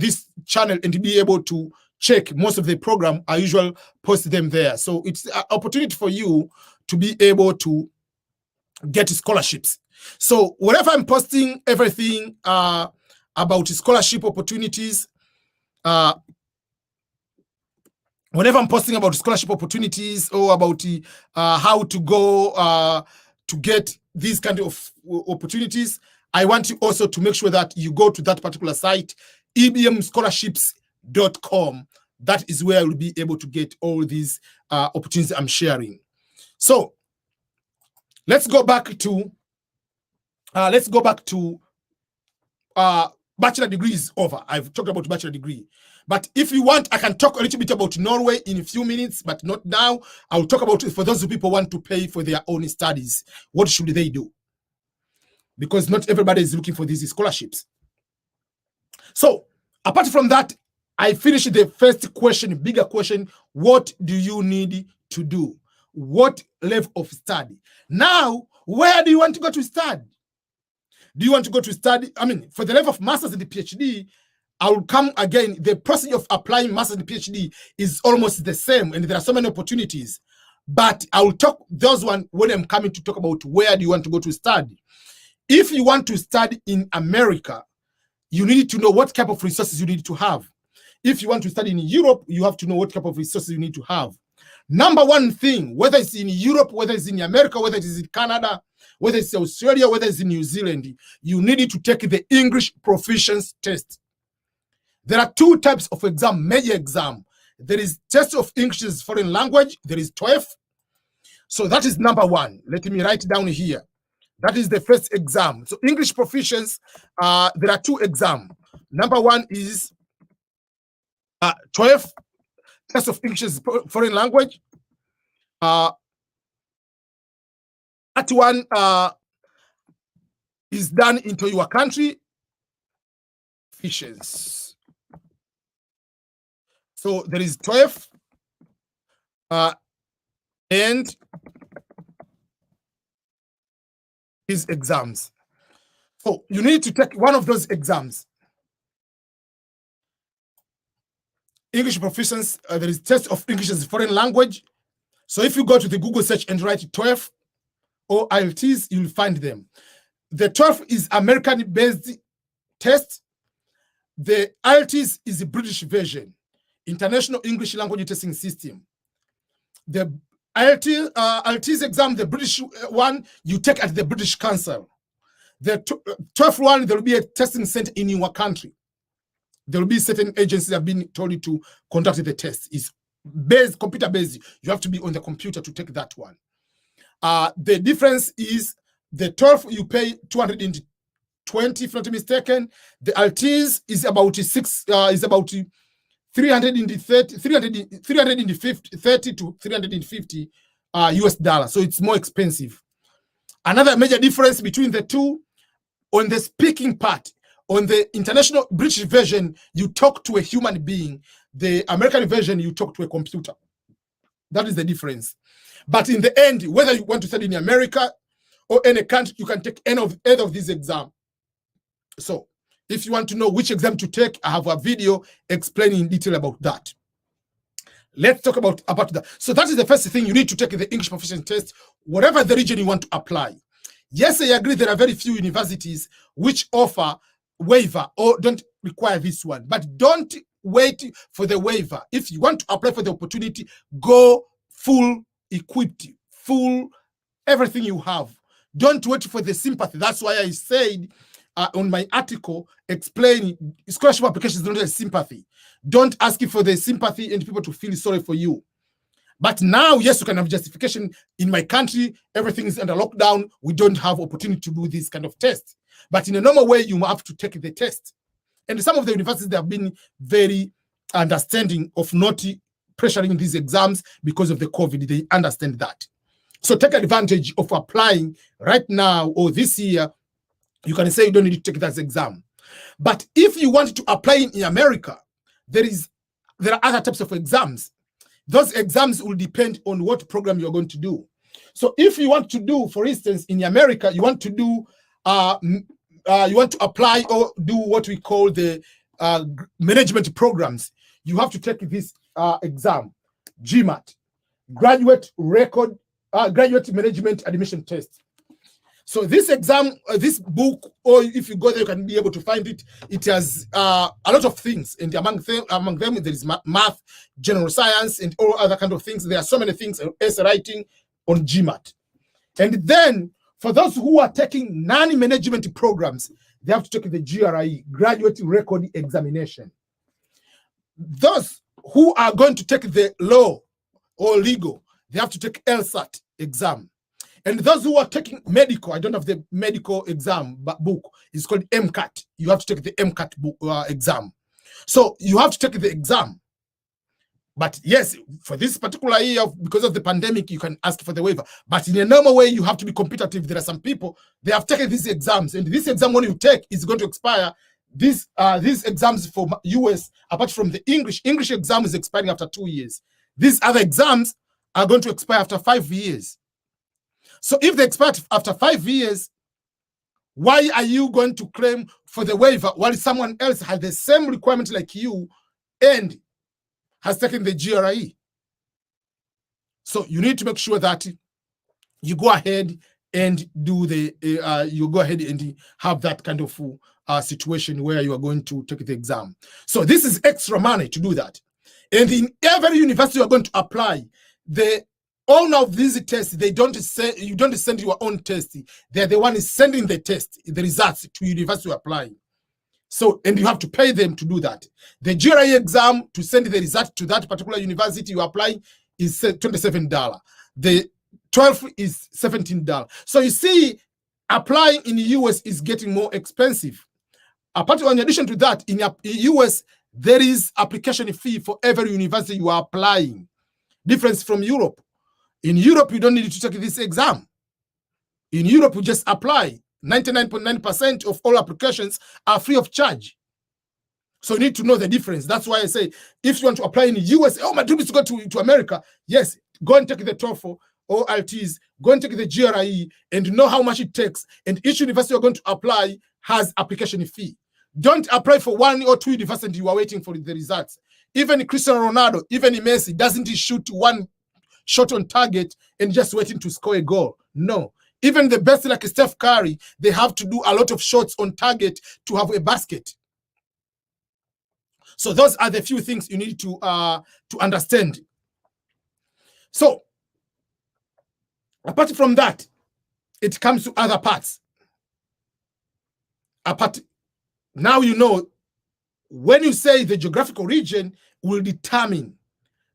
this channel, and to be able to check most of the program. I usually post them there. So it's an opportunity for you to be able to get scholarships. So whenever I'm posting everything about scholarship opportunities, whenever I'm posting about scholarship opportunities, or about how to go to get these kind of opportunities, I want you also to make sure that you go to that particular site, ebmscholarships.com. That is where you'll be able to get all these opportunities I'm sharing. So let's go back to bachelor degree is over. I've talked about bachelor degree. But if you want, I can talk a little bit about Norway in a few minutes, but not now. I'll talk about it for those people who want to pay for their own studies. What should they do? Because not everybody is looking for these scholarships. So apart from that, I finished the first question, bigger question. What do you need to do? What level of study? Now, where do you want to go to study? Do you want to go to study? For the level of master's and the PhD, I will come again. The process of applying master's and PhD is almost the same, and there are so many opportunities. But I will talk those one when I'm coming to talk about where do you want to go to study. If you want to study in America, you need to know what type of resources you need to have. If you want to study in Europe, you have to know what type of resources you need to have. Number one thing, whether it's in Europe, whether it's in America, whether it's in Canada, whether it's Australia, whether it's in New Zealand, you need to take the English proficiency test. There are two types of exam, major exam. There is test of English as foreign language. There is TOEFL. So that is number one. Let me write down here. That is the first exam. So English proficiency, there are two exams. Number one is TOEFL, test of English as foreign language. That one is done into your country. Proficiency. So there is TOEFL and these exams. So you need to take one of those exams. English proficiency, there is test of English as a foreign language. So if you go to the Google search and write TOEFL or IELTS, you'll find them. The TOEFL is American-based test. The IELTS is the British version, International English Language Testing System. The IELTS exam, the British one, you take at the British Council. The TOEFL one, there will be a testing center in your country. There will be certain agencies that have been told you to conduct the test. It's computer based. You have to be on the computer to take that one. The difference is the TOEFL you pay 220, if not mistaken. The LTs is about 350 to 350 US dollars. So it's more expensive. Another major difference between the two, on the speaking part, on the international British version, you talk to a human being. The American version, you talk to a computer. That is the difference. But in the end, whether you want to study in America or any country, you can take any of these exams. So if you want to know which exam to take, I have a video explaining in detail about that. Let's talk about that. So that is the first thing. You need to take the English proficiency test, whatever the region you want to apply. Yes, I agree there are very few universities which offer waiver or don't require this one, but don't wait for the waiver. If you want to apply for the opportunity, go full equipped, full everything you have. Don't wait for the sympathy. That's why I said on my article explaining scholarship application is not a sympathy. Don't ask for the sympathy and people to feel sorry for you. But now, yes, you can have justification. In my country, everything is under lockdown. We don't have opportunity to do this kind of test. But in a normal way, you have to take the test. And some of the universities, they have been very understanding of not pressuring these exams because of the COVID. They understand that. So take advantage of applying right now or this year. You can say you don't need to take that exam. But if you want to apply in America, there are other types of exams. Those exams will depend on what program you're going to do. So if you want to do, for instance, in America, you want to do, you want to apply or do what we call the management programs, you have to take this exam, GMAT, Graduate Management Admission Test. So this exam, this book, or if you go there, you can be able to find it. It has a lot of things, and among them there is math, general science, and all other kind of things. There are so many things, essay writing on GMAT. And then for those who are taking non-management programs, they have to take the GRE, Graduate Record Examination. Those who are going to take the law or legal, they have to take LSAT exam. And those who are taking medical, I don't have the medical exam book, it's called MCAT. You have to take the MCAT book, exam. So you have to take the exam. But yes, for this particular year, because of the pandemic, you can ask for the waiver. But in a normal way, you have to be competitive. There are some people, they have taken these exams. And this exam, when you take, is going to expire. These exams for US, apart from the English exam is expiring after 2 years. These other exams are going to expire after 5 years. So if they expire after 5 years, why are you going to claim for the waiver while someone else has the same requirement like you and has taken the GRE? So you need to make sure that you go ahead and do you go ahead and have that kind of situation where you are going to take the exam. So this is extra money to do that. And in every university you are going to apply, the owner of these tests, you don't send your own test. They're the one sending the test, the results to university you're applying. So, and you have to pay them to do that. The GRE exam, to send the result to that particular university you apply, is $27. The 12 is $17. So you see, applying in the US is getting more expensive. Apart from, in addition to that, in US, there is application fee for every university you are applying. Difference from Europe. In Europe, you don't need to take this exam. In Europe, you just apply. 99.9% of all applications are free of charge. So you need to know the difference. That's why I say, if you want to apply in the US, oh, my dream is to go to America. Yes, go and take the TOEFL or LTs, go and take the GRE and know how much it takes. And each university you're going to apply has application fee. Don't apply for 1 or 2 universities you are waiting for the results. Even Cristiano Ronaldo, even Messi, doesn't he shoot one shot on target and just waiting to score a goal? No. Even the best like Steph Curry, they have to do a lot of shots on target to have a basket. So those are the few things you need to understand. So apart from that, it comes to other parts. Now you know, when you say the geographical region will determine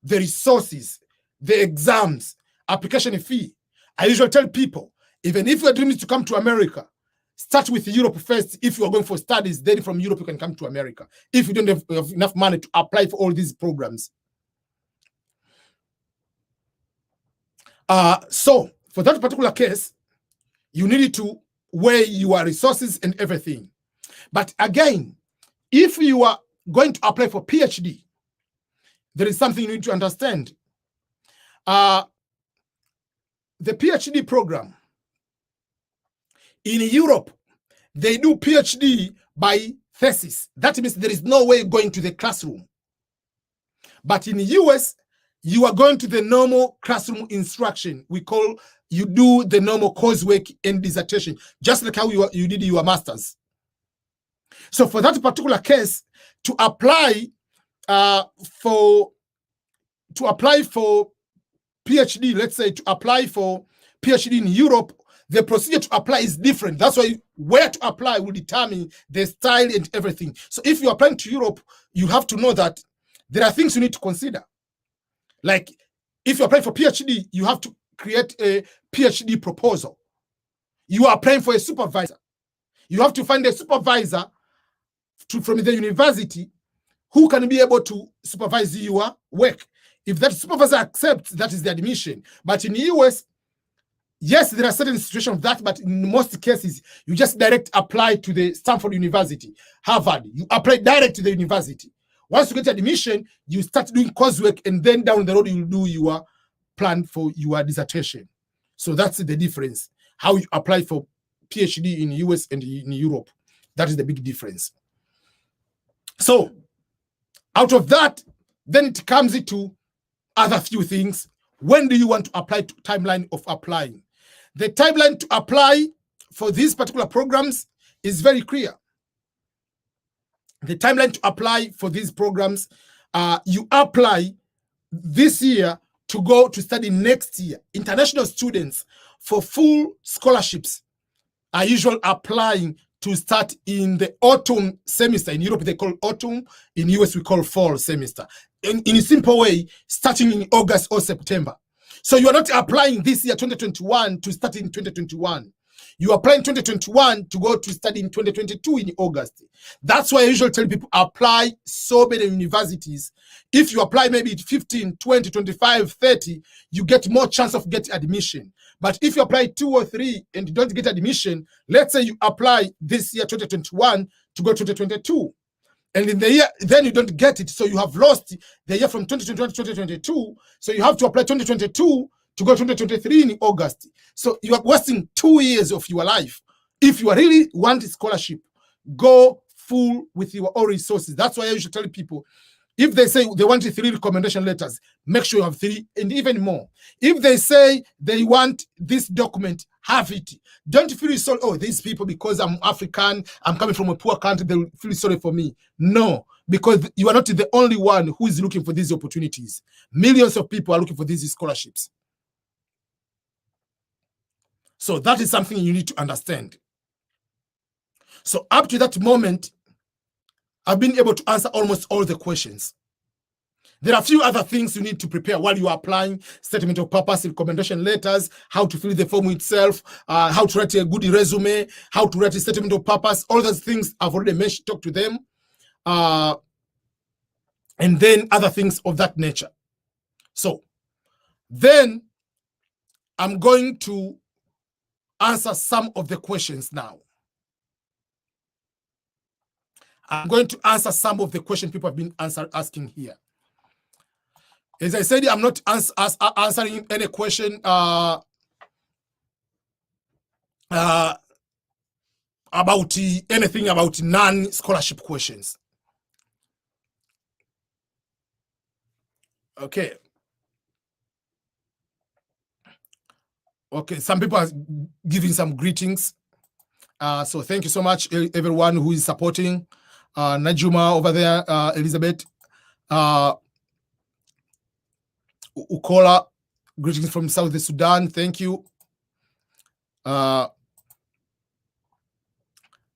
the resources, the exams, application fee. I usually tell people, even if your dream is to come to America, start with Europe first. If you are going for studies, then from Europe you can come to America. If you don't have enough money to apply for all these programs. So for that particular case, you need to weigh your resources and everything. But again, if you are going to apply for PhD, there is something you need to understand. The PhD program in Europe, they do PhD by thesis. That means there is no way going to the classroom. But in the US, you are going to the normal classroom instruction. You do the normal coursework and dissertation, just like how you did your master's. So for that particular case, to apply for PhD, let's say to apply for PhD in Europe, the procedure to apply is different. That's why where to apply will determine the style and everything. So if you're applying to Europe, you have to know that there are things you need to consider. Like if you apply for PhD, you have to create a PhD proposal. You are applying for a supervisor. You have to find a supervisor from the university who can be able to supervise your work. If that supervisor accepts, that is the admission. But in the US, yes, there are certain situations of that, but in most cases, you just direct apply to the Stanford University, Harvard. You apply direct to the university. Once you get admission, you start doing coursework, and then down the road, you'll do your plan for your dissertation. So that's the difference. How you apply for PhD in the US and in Europe. That is the big difference. So out of that, then it comes into other few things. When do you want to apply? To timeline of applying. The timeline to apply for these particular programs is very clear. The timeline to apply for these programs, you apply this year to go to study next year. International students for full scholarships are usually applying to start in the autumn semester. In Europe, they call autumn. In US, we call fall semester. In a simple way, starting in August or September. So you are not applying this year, 2021, to start in 2021. You apply in 2021 to go to study in 2022 in August. That's why I usually tell people apply so many universities. If you apply maybe 15, 20, 25, 30, you get more chance of getting admission. But if you apply 2 or 3 and you don't get admission, let's say you apply this year, 2021, to go to 2022. And in the year, then you don't get it. So you have lost the year from 2021 to 2022. So you have to apply 2022 to go 2023 in August. So you are wasting 2 years of your life. If you really want a scholarship, go full with your own resources. That's why I usually tell people, if they say they want 3 recommendation letters, make sure you have 3 and even more. If they say they want this document, have it. Don't feel sorry, oh, these people, because I'm African, I'm coming from a poor country, they'll feel sorry for me. No, because you are not the only one who is looking for these opportunities. Millions of people are looking for these scholarships. So that is something you need to understand. So up to that moment, I've been able to answer almost all the questions. There are a few other things you need to prepare while you are applying: statement of purpose, recommendation letters, how to fill the form itself, how to write a good resume, how to write a statement of purpose. All those things I've already mentioned, talk to them. And then other things of that nature. So then I'm going to answer some of the questions now. I'm going to answer some of the questions people have been asking here. As I said, I'm not answering any question about anything about non-scholarship questions. Okay. Okay, some people are giving some greetings. So thank you so much, everyone who is supporting. Najuma over there, Elizabeth, Ukola, greetings from South Sudan. Thank you.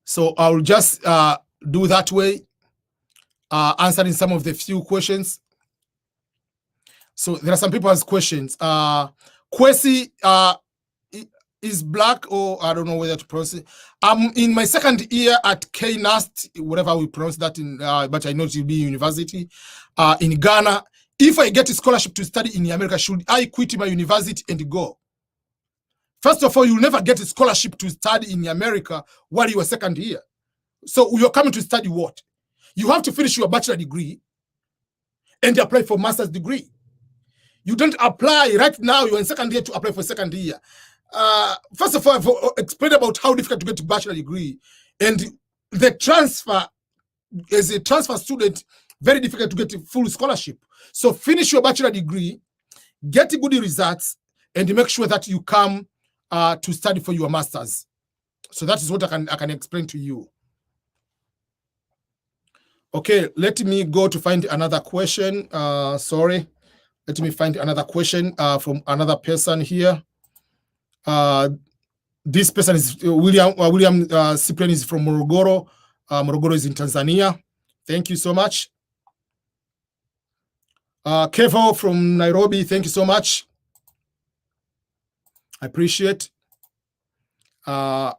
So I'll just do that way, answering some of the few questions. So there are some people who ask questions. Kwesi is black, or I don't know whether to pronounce it. I'm in my second year at KNAST, whatever we pronounce that in, but I know it will be university in Ghana. If I get a scholarship to study in America, should I quit my university and go? First of all, you'll never get a scholarship to study in America while you are second year. So you're coming to study what? You have to finish your bachelor degree and apply for master's degree. You don't apply right now, you're in second year, to apply for second year. First of all, I've explained about how difficult to get a bachelor degree, and the transfer, as a transfer student, very difficult to get a full scholarship. So finish your bachelor degree, get good results, and make sure that you come to study for your master's. So that is what I can explain to you. Okay, let me go to find another question. Sorry. Let me find another question from another person here. This person is William Cyprian is from Morogoro. Morogoro is in Tanzania. Thank you so much. Kevo from Nairobi, thank you so much. I appreciate. Thank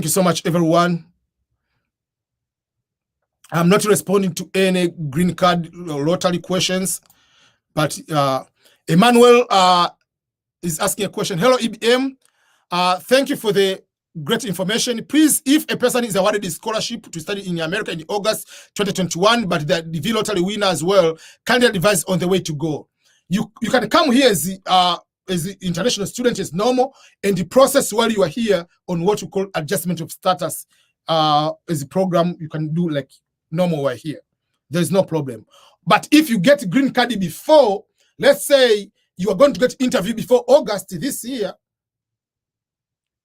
you so much, everyone. I'm not responding to any green card lottery questions, but Emmanuel is asking a question. Hello, EBM. Thank you for the great information. Please, if a person is awarded a scholarship to study in America in August 2021, but the DV lottery winner as well, kindly advise on the way to go. You can come here as the international student as normal, and the process while you are here on what we call adjustment of status as a program, you can do like normal while here. There's no problem. But if you get green card before, let's say you are going to get interview before August this year,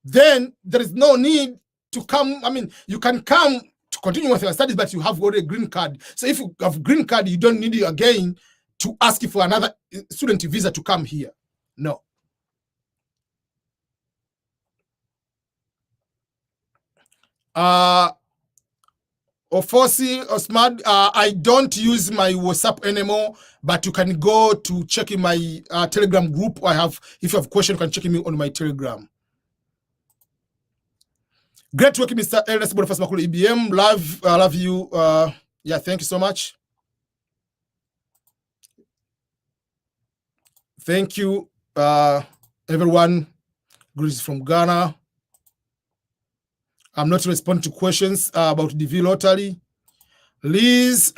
then there is no need to come. I mean, you can come to continue with your studies, but you have already a green card. So if you have green card, you don't need you again to ask for another student visa to come here. No. Ofosi Osmad, I don't use my WhatsApp anymore, but you can go to check in my Telegram group. I have, if you have questions, you can check me on my Telegram. Great work, Mr. Ernest Boniface Makulilo, EBM. Love you. Yeah, thank you so much. Thank you, everyone. Greetings from Ghana. I'm not responding to questions about DV lottery. Liz,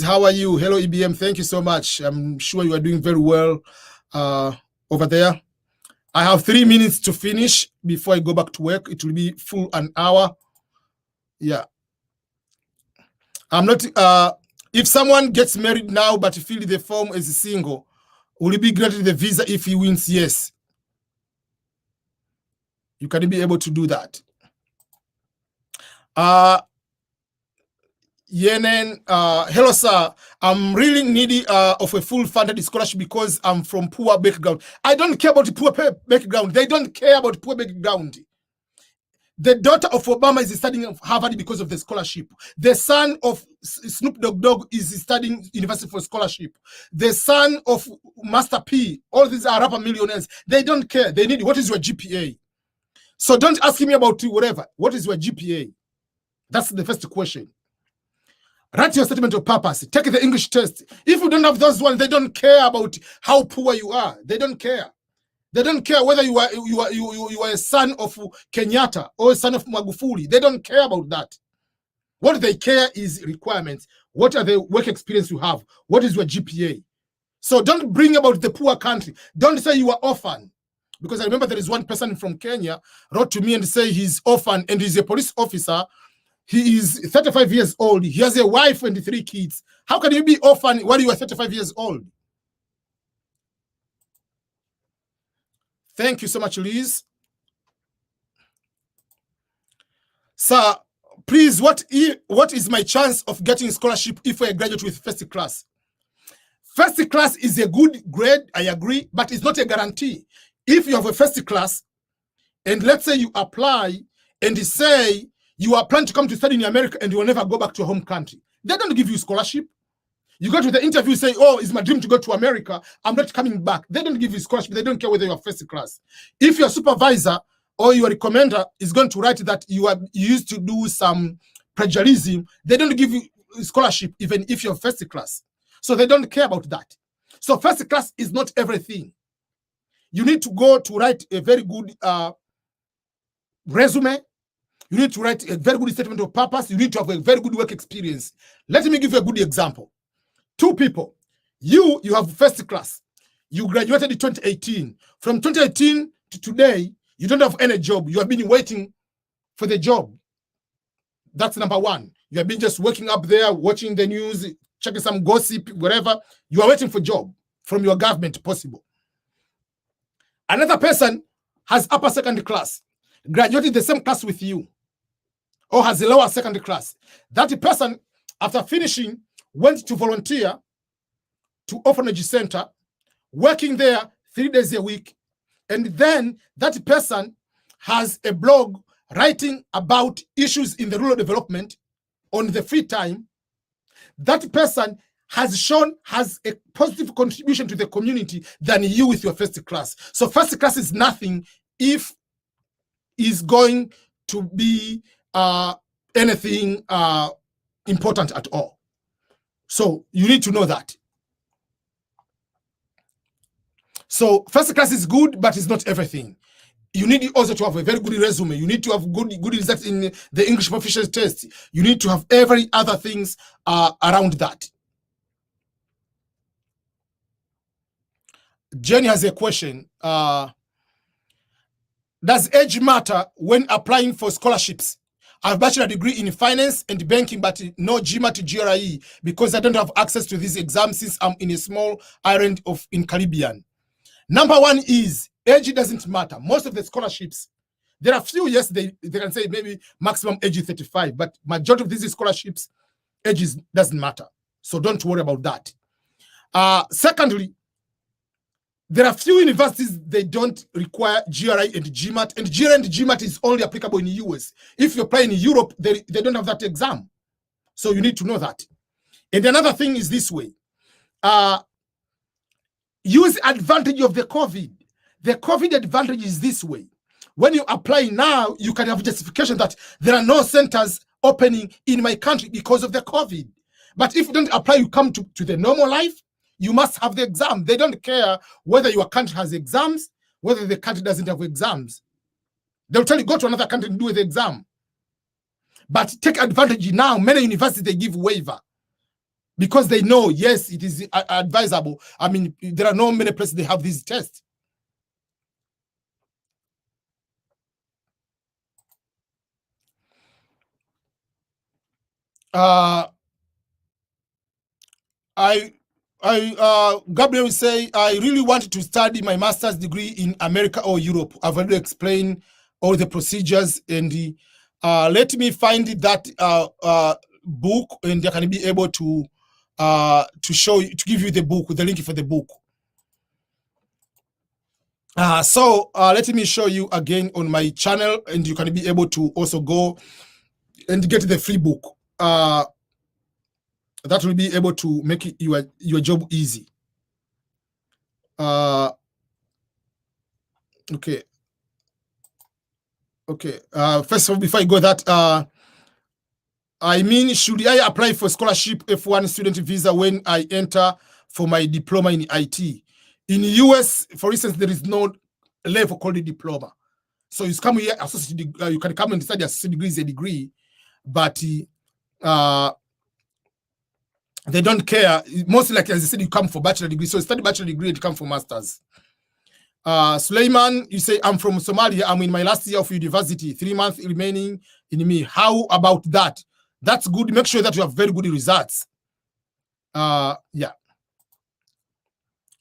how are you? Hello, EBM. Thank you so much. I'm sure you are doing very well over there. I have 3 minutes to finish before I go back to work. It will be full an hour. Yeah. I'm not, if someone gets married now but fill the form as a single, will he be granted the visa if he wins? Yes. You can be able to do that. Yenen, hello sir, I'm really needy of a full funded scholarship because I'm from poor background. I don't care about the poor background. They don't care about poor background. The daughter of Obama is studying at Harvard because of the scholarship. The son of Snoop Dogg is studying university for scholarship. The son of Master P, all these are rapper millionaires. They don't care. They need, what is your GPA? So don't ask me about whatever. What is your GPA? That's the first question. Write your statement of purpose. Take the English test. If you don't have those ones, they don't care about how poor you are. They don't care. They don't care whether you are a son of Kenyatta or a son of Magufuli. They don't care about that. What they care is requirements. What are the work experience you have? What is your GPA? So don't bring about the poor country. Don't say you are orphan. Because I remember there is one person from Kenya wrote to me and say he's orphan and he's a police officer. He is 35 years old. He has a wife and 3 kids. How can you be orphan while you are 35 years old? Thank you so much, Liz. Sir, please, what is my chance of getting scholarship if I graduate with first class? First class is a good grade, I agree, but it's not a guarantee. If you have a first class, and let's say you apply and say you are planning to come to study in America and you will never go back to your home country, they don't give you scholarship. You go to the interview, say, oh, it's my dream to go to America. I'm not coming back. They don't give you scholarship. They don't care whether you're first class. If your supervisor or your recommender is going to write that you used to do some plagiarism, they don't give you scholarship even if you're first class. So they don't care about that. So first class is not everything. You need to go to write a very good resume. You need to write a very good statement of purpose. You need to have a very good work experience. Let me give you a good example. Two people. You have first class. You graduated in 2018. From 2018 to today, you don't have any job. You have been waiting for the job. That's number one. You have been just waking up there, watching the news, checking some gossip, whatever. You are waiting for a job from your government, possible. Another person has upper second class, graduated the same class with you, or has a lower second class. That person, after finishing, went to volunteer to orphanage center, working there 3 days a week. And then that person has a blog writing about issues in the rural development on the free time. That person has a positive contribution to the community than you with your first class. So first class is nothing if is going to be anything important at all. So you need to know that. So first class is good, but it's not everything. You need also to have a very good resume. You need to have good results in the English proficiency test. You need to have every other things around that. Jenny has a question. Does age matter when applying for scholarships? I have a bachelor degree in finance and banking, but no GMAT GRE because I don't have access to these exams since I'm in a small island in Caribbean. Number one is age doesn't matter. Most of the scholarships, there are few, yes, they can say maybe maximum age is 35, but majority of these scholarships, age doesn't matter. So don't worry about that. Secondly, there are few universities, they don't require GRE and GMAT, and GRE and GMAT is only applicable in the US. If you apply in Europe, they don't have that exam. So you need to know that. And another thing is this way. Use advantage of the COVID. The COVID advantage is this way. When you apply now, you can have justification that there are no centers opening in my country because of the COVID. But if you don't apply, you come to the normal life, you must have the exam. They don't care whether your country has exams, whether the country doesn't have exams. They'll tell you, go to another country and do the exam. But take advantage now. Many universities, they give waiver because they know, yes, it is advisable. I mean, there are no many places they have these tests. Gabriel will say, I really wanted to study my master's degree in America or Europe. I've already explained all the procedures, and let me find that book, and I can be able to show you, to give you the book, the link for the book. So let me show you again on my channel, and you can be able to also go and get the free book. That will be able to make your job easy. Okay. First of all, before I go that, I mean, should I apply for scholarship F1 student visa when I enter for my diploma in IT? In the US, for instance, there is no level called a diploma. So you come here, you can come and study associate degree is a degree, but they don't care. Mostly, like as I said, you come for bachelor degree. So study bachelor degree and come for masters. Suleiman, you say, I'm from Somalia. I'm in my last year of university. 3 months remaining in me. How about that? That's good. Make sure that you have very good results. Yeah.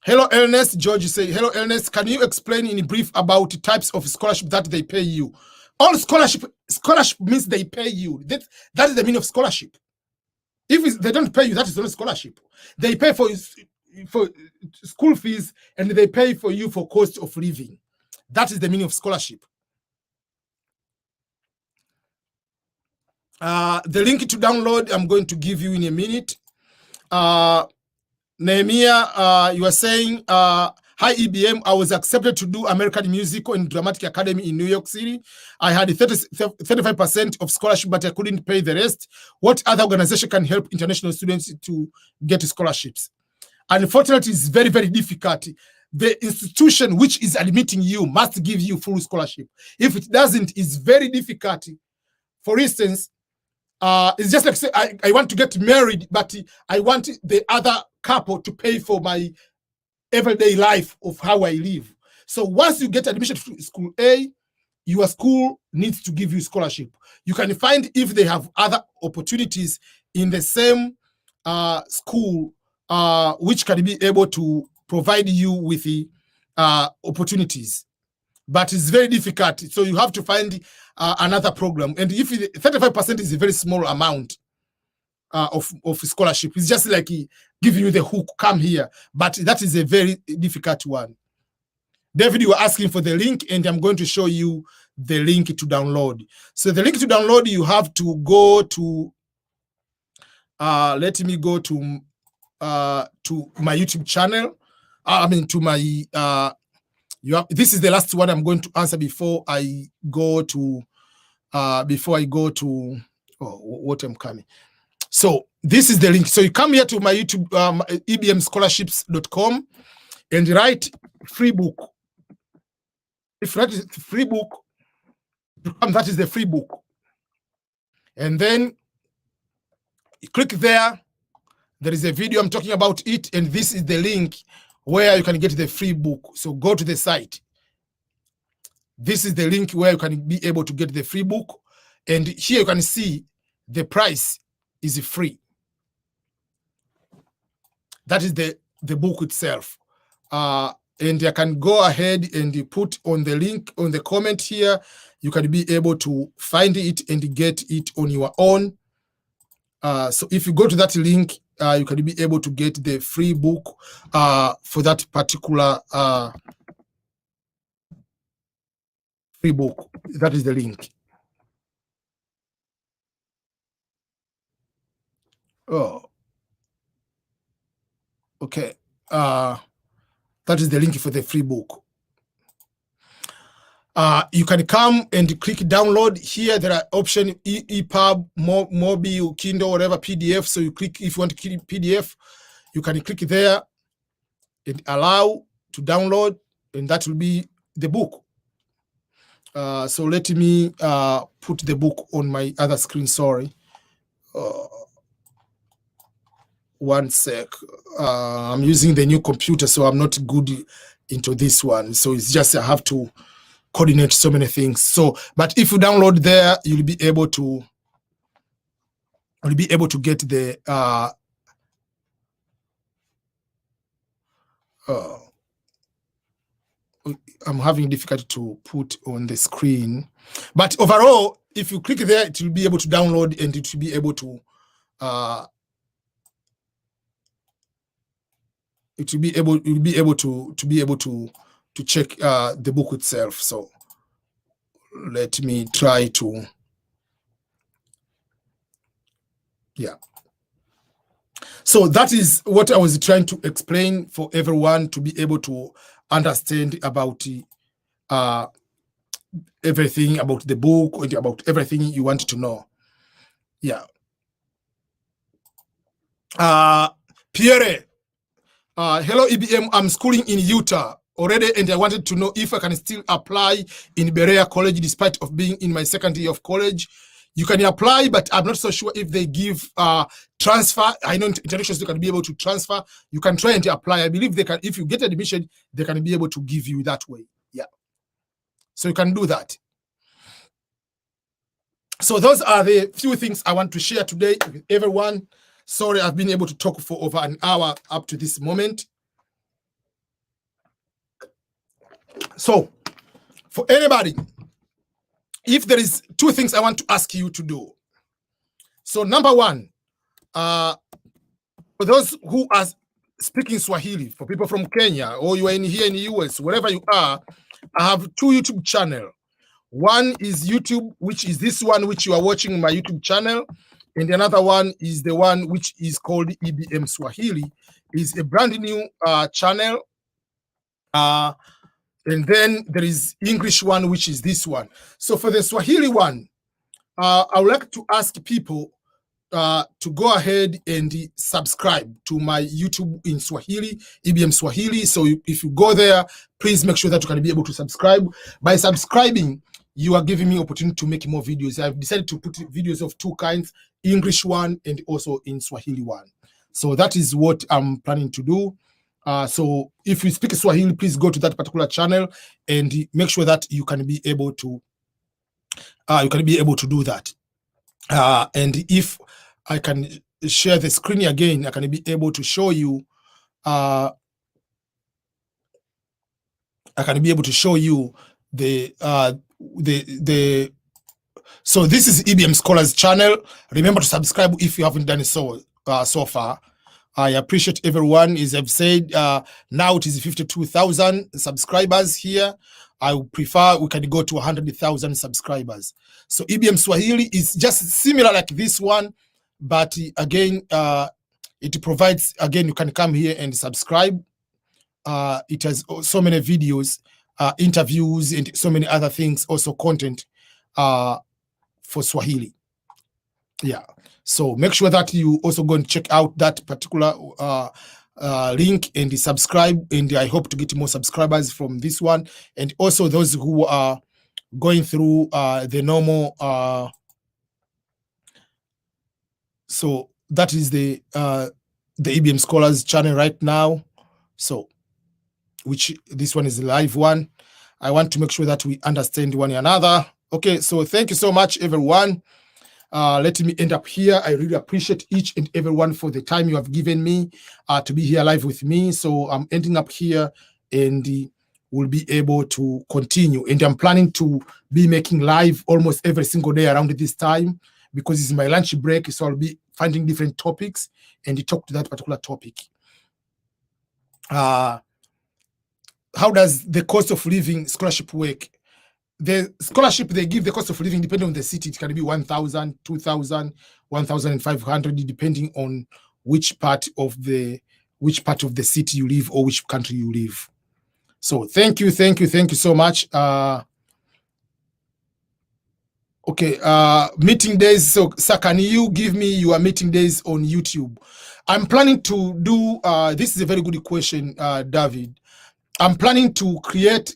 Hello, Ernest. George, you say, hello, Ernest. Can you explain in brief about types of scholarship that they pay you? All scholarship means they pay you. That is the meaning of scholarship. If they don't pay you, that is not scholarship. They pay for school fees, and they pay for you for cost of living. That is the meaning of scholarship. The link to download, I'm going to give you in a minute. Nehemiah, you are saying, hi EBM, I was accepted to do American Musical and Dramatic Academy in New York City. I had 35% of scholarship, but I couldn't pay the rest. What other organization can help international students to get scholarships? Unfortunately, it's very, very difficult. The institution which is admitting you must give you full scholarship. If it doesn't, it's very difficult. For instance, it's just like say I want to get married, but I want the other couple to pay for my everyday life of how I live. So once you get admission to school A, your school needs to give you scholarship. You can find if they have other opportunities in the same school, which can be able to provide you with the opportunities. But it's very difficult. So you have to find another program. And if 35% is a very small amount of scholarship, it's just like giving you the hook, come here. But that is a very difficult one. David, you were asking for the link, and I'm going to show you the link to download. So the link to download, you have to go to, let me go to my YouTube channel. To my, this is the last one I'm going to answer before I go to, what I'm coming. So this is the link. So you come here to my YouTube, ebmscholarships.com, and write free book. If you write free book, that is the free book. And then you click there. There is a video I'm talking about it, and this is the link where you can get the free book. So go to the site. This is the link where you can be able to get the free book. And here you can see the price is free. That is the book itself. And I can go ahead and put on the link on the comment here. You can be able to find it and get it on your own. So if you go to that link, you can be able to get the free book for that particular free book. That is the link. Oh, okay. That is the link for the free book. You can come and click download. Here there are options EPUB, Mobi, Kindle, whatever, PDF. So you click, if you want to click PDF, you can click there and allow to download, and that will be the book. So let me put the book on my other screen. Sorry. One sec. I'm using the new computer, so I'm not good into this one. So it's just I have to coordinate so many things. So, but if you download there, you'll be able to get the I'm having difficulty to put on the screen, but overall, if you click there, it will be able to download, and it will be able to you'll be able to check the book itself. So let me try to, yeah. So that is what I was trying to explain for everyone to be able to understand about everything about the book and about everything you want to know. Yeah. Pierre, hello EBM, I'm schooling in Utah already, and I wanted to know if I can still apply in Berea College despite of being in my second year of college. You can apply, but I'm not so sure if they give transfer. I know international you can be able to transfer. You can try and apply. I believe they can. If you get admission, they can be able to give you that way. Yeah. So you can do that. So those are the few things I want to share today with everyone. Sorry, I've been able to talk for over an hour up to this moment. So for anybody, if there is two things I want to ask you to do. So number one, for those who are speaking Swahili, for people from Kenya, or you are here in the US, wherever you are, I have two YouTube channels. One is YouTube, which is this one which you are watching, my YouTube channel. And another one is the one which is called EBM Swahili. Is a brand new channel. And then there is English one, which is this one. So for the Swahili one, I would like to ask people to go ahead and subscribe to my YouTube in Swahili, EBM Swahili. So if you go there, please make sure that you can be able to subscribe. By subscribing, you are giving me opportunity to make more videos. I've decided to put videos of two kinds, English one and also in Swahili one. So that is what I'm planning to do. So if you speak Swahili, please go to that particular channel and make sure that you can be able to do that. And if I can share the screen again, I can be able to show you. I can be able to show you So this is EBM Scholars channel. Remember to subscribe if you haven't done it so far. I appreciate everyone. As I've said, now it is 52,000 subscribers here. I would prefer we can go to 100,000 subscribers. So EBM Swahili is just similar like this one, but again, it provides, again, you can come here and subscribe. It has so many videos, interviews, and so many other things, also content for Swahili. Yeah. So make sure that you also go and check out that particular link and subscribe. And I hope to get more subscribers from this one. And also those who are going through the normal. So that is the EBM Scholars channel right now. So which this one is the live one. I want to make sure that we understand one another. Okay. So thank you so much, everyone. Let me end up here. I really appreciate each and everyone for the time you have given me to be here live with me. So I'm ending up here and we'll be able to continue. And I'm planning to be making live almost every single day around this time because it's my lunch break. So I'll be finding different topics and talk to that particular topic. How does the cost of living scholarship work? The scholarship they give, the cost of living, depending on the city, it can be 1,000, 2,000, 1,500, depending on which part of the city you live or which country you live. So thank you so much. Okay, meeting days. So can you give me your meeting days on YouTube? I'm planning to do. This is a very good question, David. I'm planning to create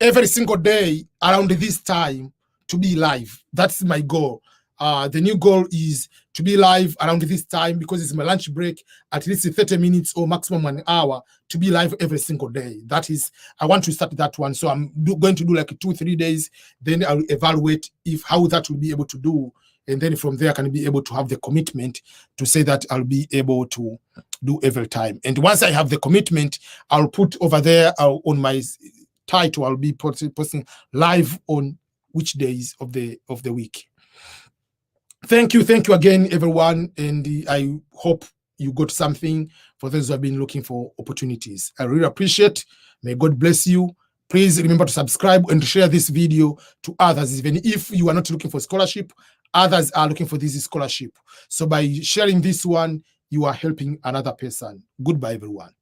every single day around this time to be live. That's my goal. The new goal is to be live around this time because it's my lunch break, at least 30 minutes or maximum an hour to be live every single day. That is, I want to start that one. So I'm going to do like 2-3 days. Then I'll evaluate how that will be able to do. And then from there, I can be able to have the commitment to say that I'll be able to do every time. And once I have the commitment, I'll put over there on my title, I'll be posting live on which days of the week. Thank you again, everyone, and I hope you got something for those who have been looking for opportunities. I really appreciate. May God bless you. Please remember to subscribe and share this video to others. Even if you are not looking for scholarship, others are looking for this scholarship. So by sharing this one, you are helping another person. Goodbye, everyone.